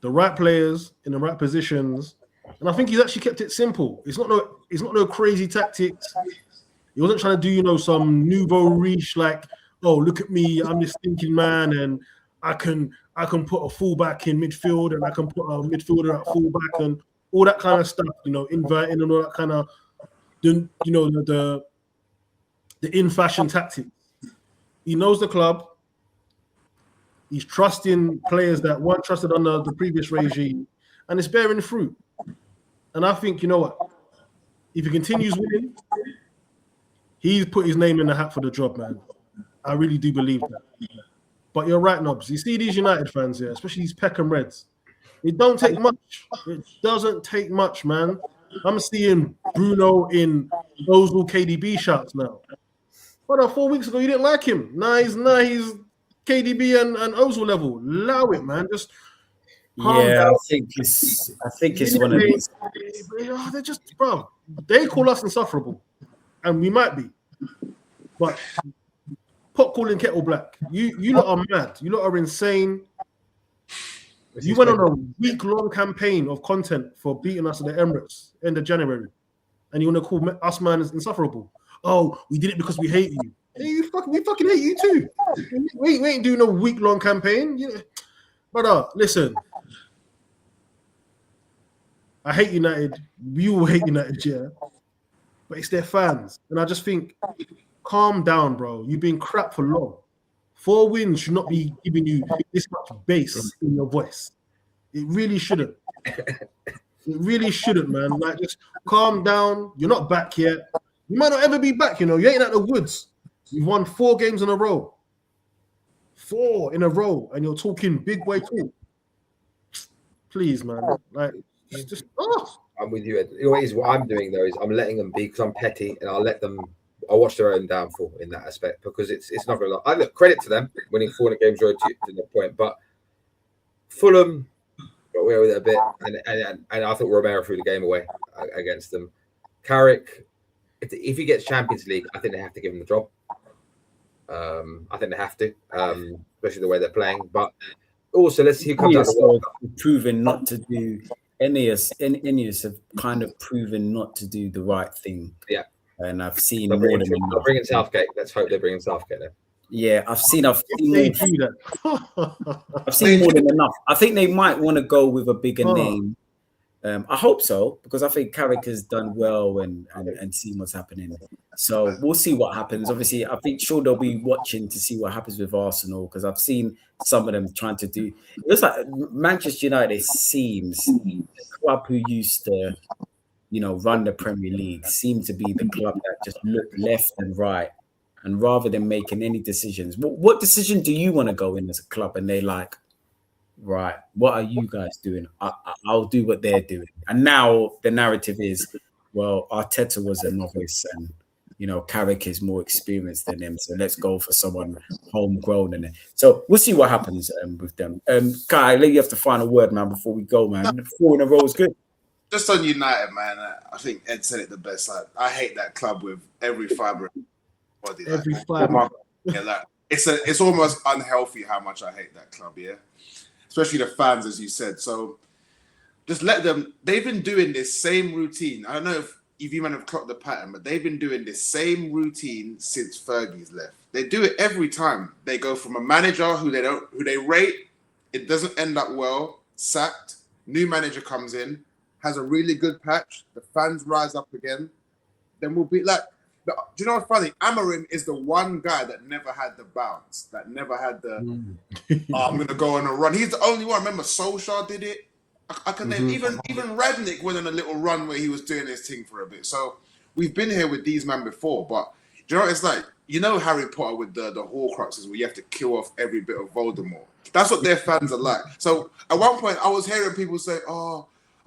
the right players in the right positions. And I think he's actually kept it simple. It's not no crazy tactics. He wasn't trying to do, some nouveau riche like, oh, look at me, I'm this thinking man, and I can put a fullback in midfield and I can put a midfielder at fullback and all that kind of stuff, inverting and all that kind of, the in-fashion tactics. He knows the club. He's trusting players that weren't trusted under the previous regime, and it's bearing fruit. And I think, you know what? If he continues winning, he's put his name in the hat for the job, man. I really do believe that. But you're right, Nobs. You see these United fans here, especially these Peckham Reds. It don't take much. It doesn't take much, man. I'm seeing Bruno in Ozil KDB shots now. But 4 weeks ago, you didn't like him. Now he's KDB and Ozil level. Allow it, man. Just Calm Yeah, down. I think it's one of these. They're just, bro. They call us insufferable, and we might be, but pot calling kettle black. You lot are mad. You lot are insane. You went on a week-long campaign of content for beating us at the Emirates end of January, and you want to call us man insufferable? Oh, we did it because we hate you. Hey, we fucking hate you too. We ain't doing no week-long campaign. Brother, listen. I hate United. We all hate United, yeah. But it's their fans. And I just think, calm down, bro. You've been crap for long. 4 wins should not be giving you this much bass in your voice. It really shouldn't. It really shouldn't, man. Like, just calm down. You're not back yet. You might not ever be back, you know. You ain't at the woods. You've won 4 games in a row. 4 in a row. And you're talking big boy talk. Please, man. Like, just I'm with you. What I'm doing though is I'm letting them be because I'm petty, and I'll watch their own downfall in that aspect because it's not going to. I look credit to them winning 400 games to the point, but Fulham got away with it a bit, and I thought Romero threw the game away against them. Carrick, if he gets Champions League, I think they have to give him the job. I think they have to, especially the way they're playing. But also, let's see who comes out of the World Cup. Proven not to do. Ineos have kind of proven not to do the right thing. Yeah. And I've seen they're more than enough. They're bringing Southgate. Let's hope they're bringing Southgate then. Yeah, I've seen more than enough. I think they might want to go with a bigger name. I hope so, because I think Carrick has done well and seen what's happening. So we'll see what happens. Obviously, I think sure they'll be watching to see what happens with Arsenal, because I've seen some of them trying to do. It looks like Manchester United seems the club who used to, run the Premier League, seemed to be the club that just looked left and right, and rather than making any decisions, what decision do you want to go in as a club? And they're like, right, what are you guys doing? I'll do what they're doing. And now the narrative is, well, Arteta was a novice and, Carrick is more experienced than him. So let's go for someone homegrown. So we'll see what happens with them. Kai, I let you have the final word, man, before we go, man. 4 in a row is good. Just on United, man, I think Ed said it the best. Like, I hate that club with every fibre of my body. Every fibre. Yeah, it's almost unhealthy how much I hate that club, yeah? Especially the fans, as you said. So just let them. They've been doing this same routine. I don't know if you might have clocked the pattern, but they've been doing this same routine since Fergie's left. They do it every time. They go from a manager who they rate, it doesn't end up well, sacked. New manager comes in, has a really good patch. The fans rise up again. Then we'll be like. Do you know what's funny? Amorim is the one guy that never had the bounce, that never had the, I'm going to go on a run. He's the only one. Remember, Solskjaer did it. I can name, even Radnick went on a little run where he was doing his thing for a bit. So we've been here with these men before, but do you know what it's like? Harry Potter with the Horcruxes where you have to kill off every bit of Voldemort. That's what their fans are like. So at one point, I was hearing people say,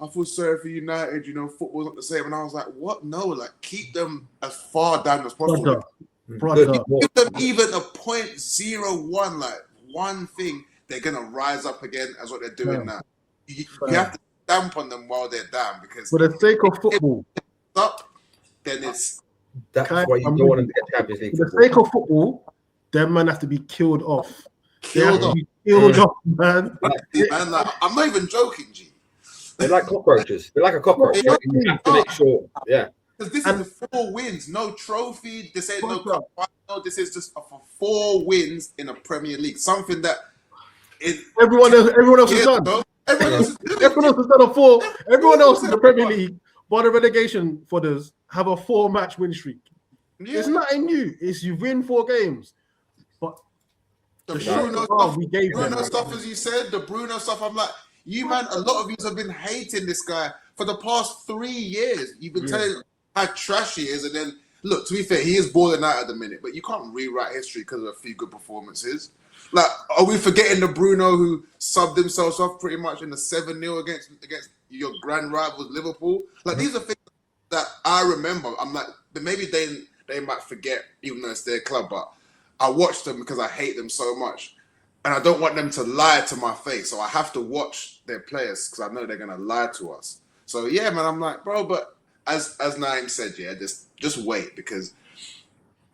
I feel sorry for United, football's not the same. And I was like, what? No, like, keep them as far down as possible. Brother. Give them even a 0.01, like, one thing, they're going to rise up again as what they're doing now. You have to stamp on them while they're down, because for the sake of football, then it's... That's why you don't want them to get Champions League. For the sake of football, them man have to be killed off. Killed off, man. Man, like, I'm not even joking, G. They're like cockroaches. They're like a cockroach. You have to make sure. Yeah. Because this is 4 wins, no trophy. This ain't no cup final. This is just for 4 wins in a Premier League. Something that everyone else has done. Bro. Everyone else has done a 4. Everyone else in the Premier League, by the relegation fodders, have a 4-match win streak. Yeah. It's nothing new. It's you win 4 games. But the Bruno stuff, as you said, the Bruno stuff, I'm like, you man, a lot of you have been hating this guy for the past 3 years. You've been telling how trash he is, and then look, to be fair, he is balling out at the minute, but you can't rewrite history because of a few good performances. Like, are we forgetting the Bruno who subbed themselves off pretty much in the 7-0 against your grand rivals Liverpool? Like, these are things that I remember. I'm like, but maybe they might forget, even though it's their club, but I watch them because I hate them so much. and I don't want them to lie to my face. So I have to watch their players because I know they're gonna lie to us. So yeah, man, I'm like, bro, but as Naeem said, yeah, just wait because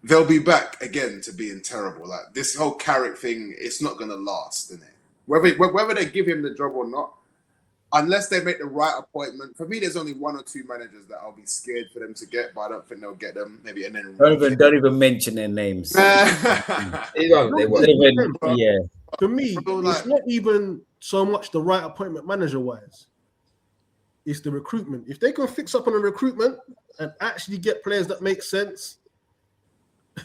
they'll be back again to being terrible. Like this whole Carrick thing, it's not gonna last, isn't it? Whether they give him the job or not, unless they make the right appointment. For me, there's only one or two managers that I'll be scared for them to get, but I don't think they'll get them. Maybe and then Don't even mention their names. They won't. Yeah. For me, it's not even so much the right appointment manager-wise. It's the recruitment. If they can fix up on the recruitment and actually get players that make sense,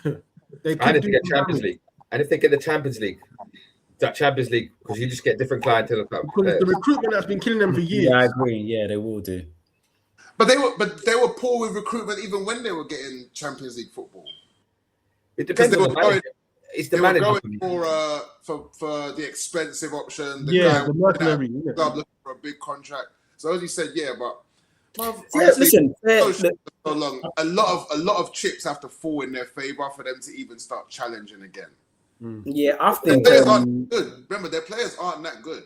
they could if they get Champions League. And if they get the Champions League, that Champions League, because you just get different clientele. Because the recruitment that's been killing them for years. Yeah, I agree. Yeah, they will do. But they were poor with recruitment even when they were getting Champions League football. It depends on the manager. It's the manager. They were going for the expensive option. The mercenary. Club looking for a big contract. So as you said, yeah, but listen, so long. A lot of chips have to fall in their favor for them to even start challenging again. Yeah, I think their players aren't good. Remember, their players aren't that good.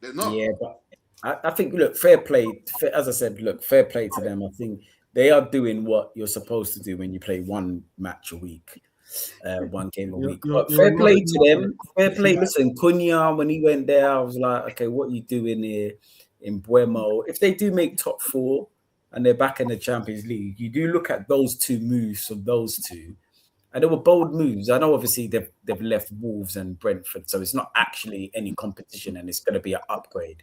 They're not. Yeah, but I think look, fair play. As I said, look, fair play to them. I think they are doing what you're supposed to do when you play one match a week, one game a week. But fair play to them. Fair play. Listen, Cunha, when he went there, I was like, okay, what are you doing here in Buemo? If they do make top four and they're back in the Champions League, you do look at those two moves from those two. And they were bold moves. I know, obviously, they've left Wolves and Brentford, so it's not actually any competition, and it's going to be an upgrade.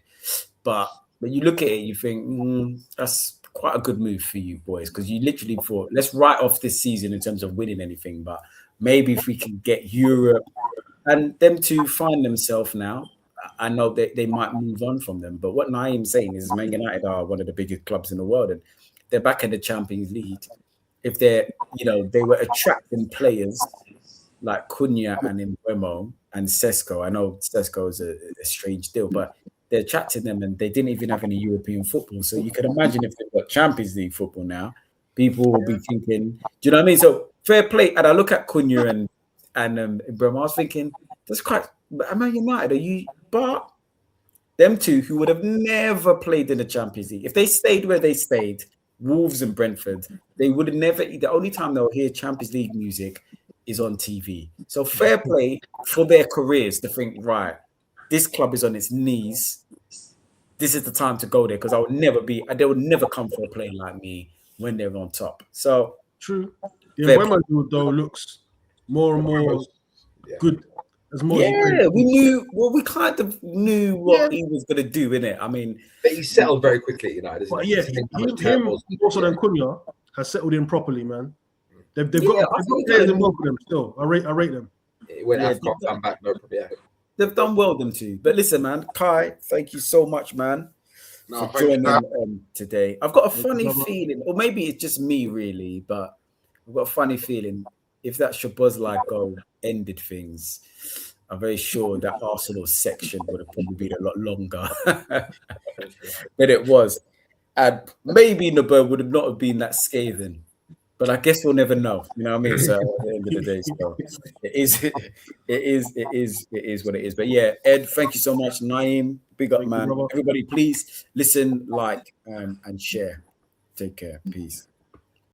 But when you look at it, you think that's quite a good move for you boys, because you literally thought, let's write off this season in terms of winning anything, but maybe if we can get Europe and them to find themselves now. I know that they might move on from them, but what Naeem's saying is Man United are one of the biggest clubs in the world, and they're back in the Champions League. If they're, they were attracting players like Cunha and Mbeumo and Sesko. I know Sesko is a strange deal, but they're attracting them, and they didn't even have any European football. So you can imagine if they've got Champions League football now, people will be thinking, do you know what I mean? So fair play. And I look at Cunha and Mbeumo, I was thinking, that's quite. Am I United? But them two who would have never played in the Champions League, if they stayed where they stayed, Wolves and Brentford, they would have never. The only time they'll hear Champions League music is on TV. So fair play for their careers to think, right, this club is on its knees. This is the time to go there, because they would never come for a player like me when they're on top. So true. Yeah, Wemmer though looks more and more good. We kind of knew what he was going to do, innit? I mean, but he settled very quickly, United. But him also than Cunha has settled in properly, man. They've got players in both of them still. I rate them. When I've come back, no problem. Yeah. They've done well, them too. But listen, man, Kai, thank you so much, man, for joining today. I've got a funny feeling, or maybe it's just me, really, but I've got a funny feeling if that Szoboszlai goal ended things, I'm very sure that Arsenal section would have probably been a lot longer than it was. And maybe Nabur would have not have been that scathing. But I guess we'll never know. You know what I mean? So at the end of the day, so it is what it is. But yeah, Ed, thank you so much. Naeem, big up, man. Everybody, please listen, like, and share. Take care. Peace.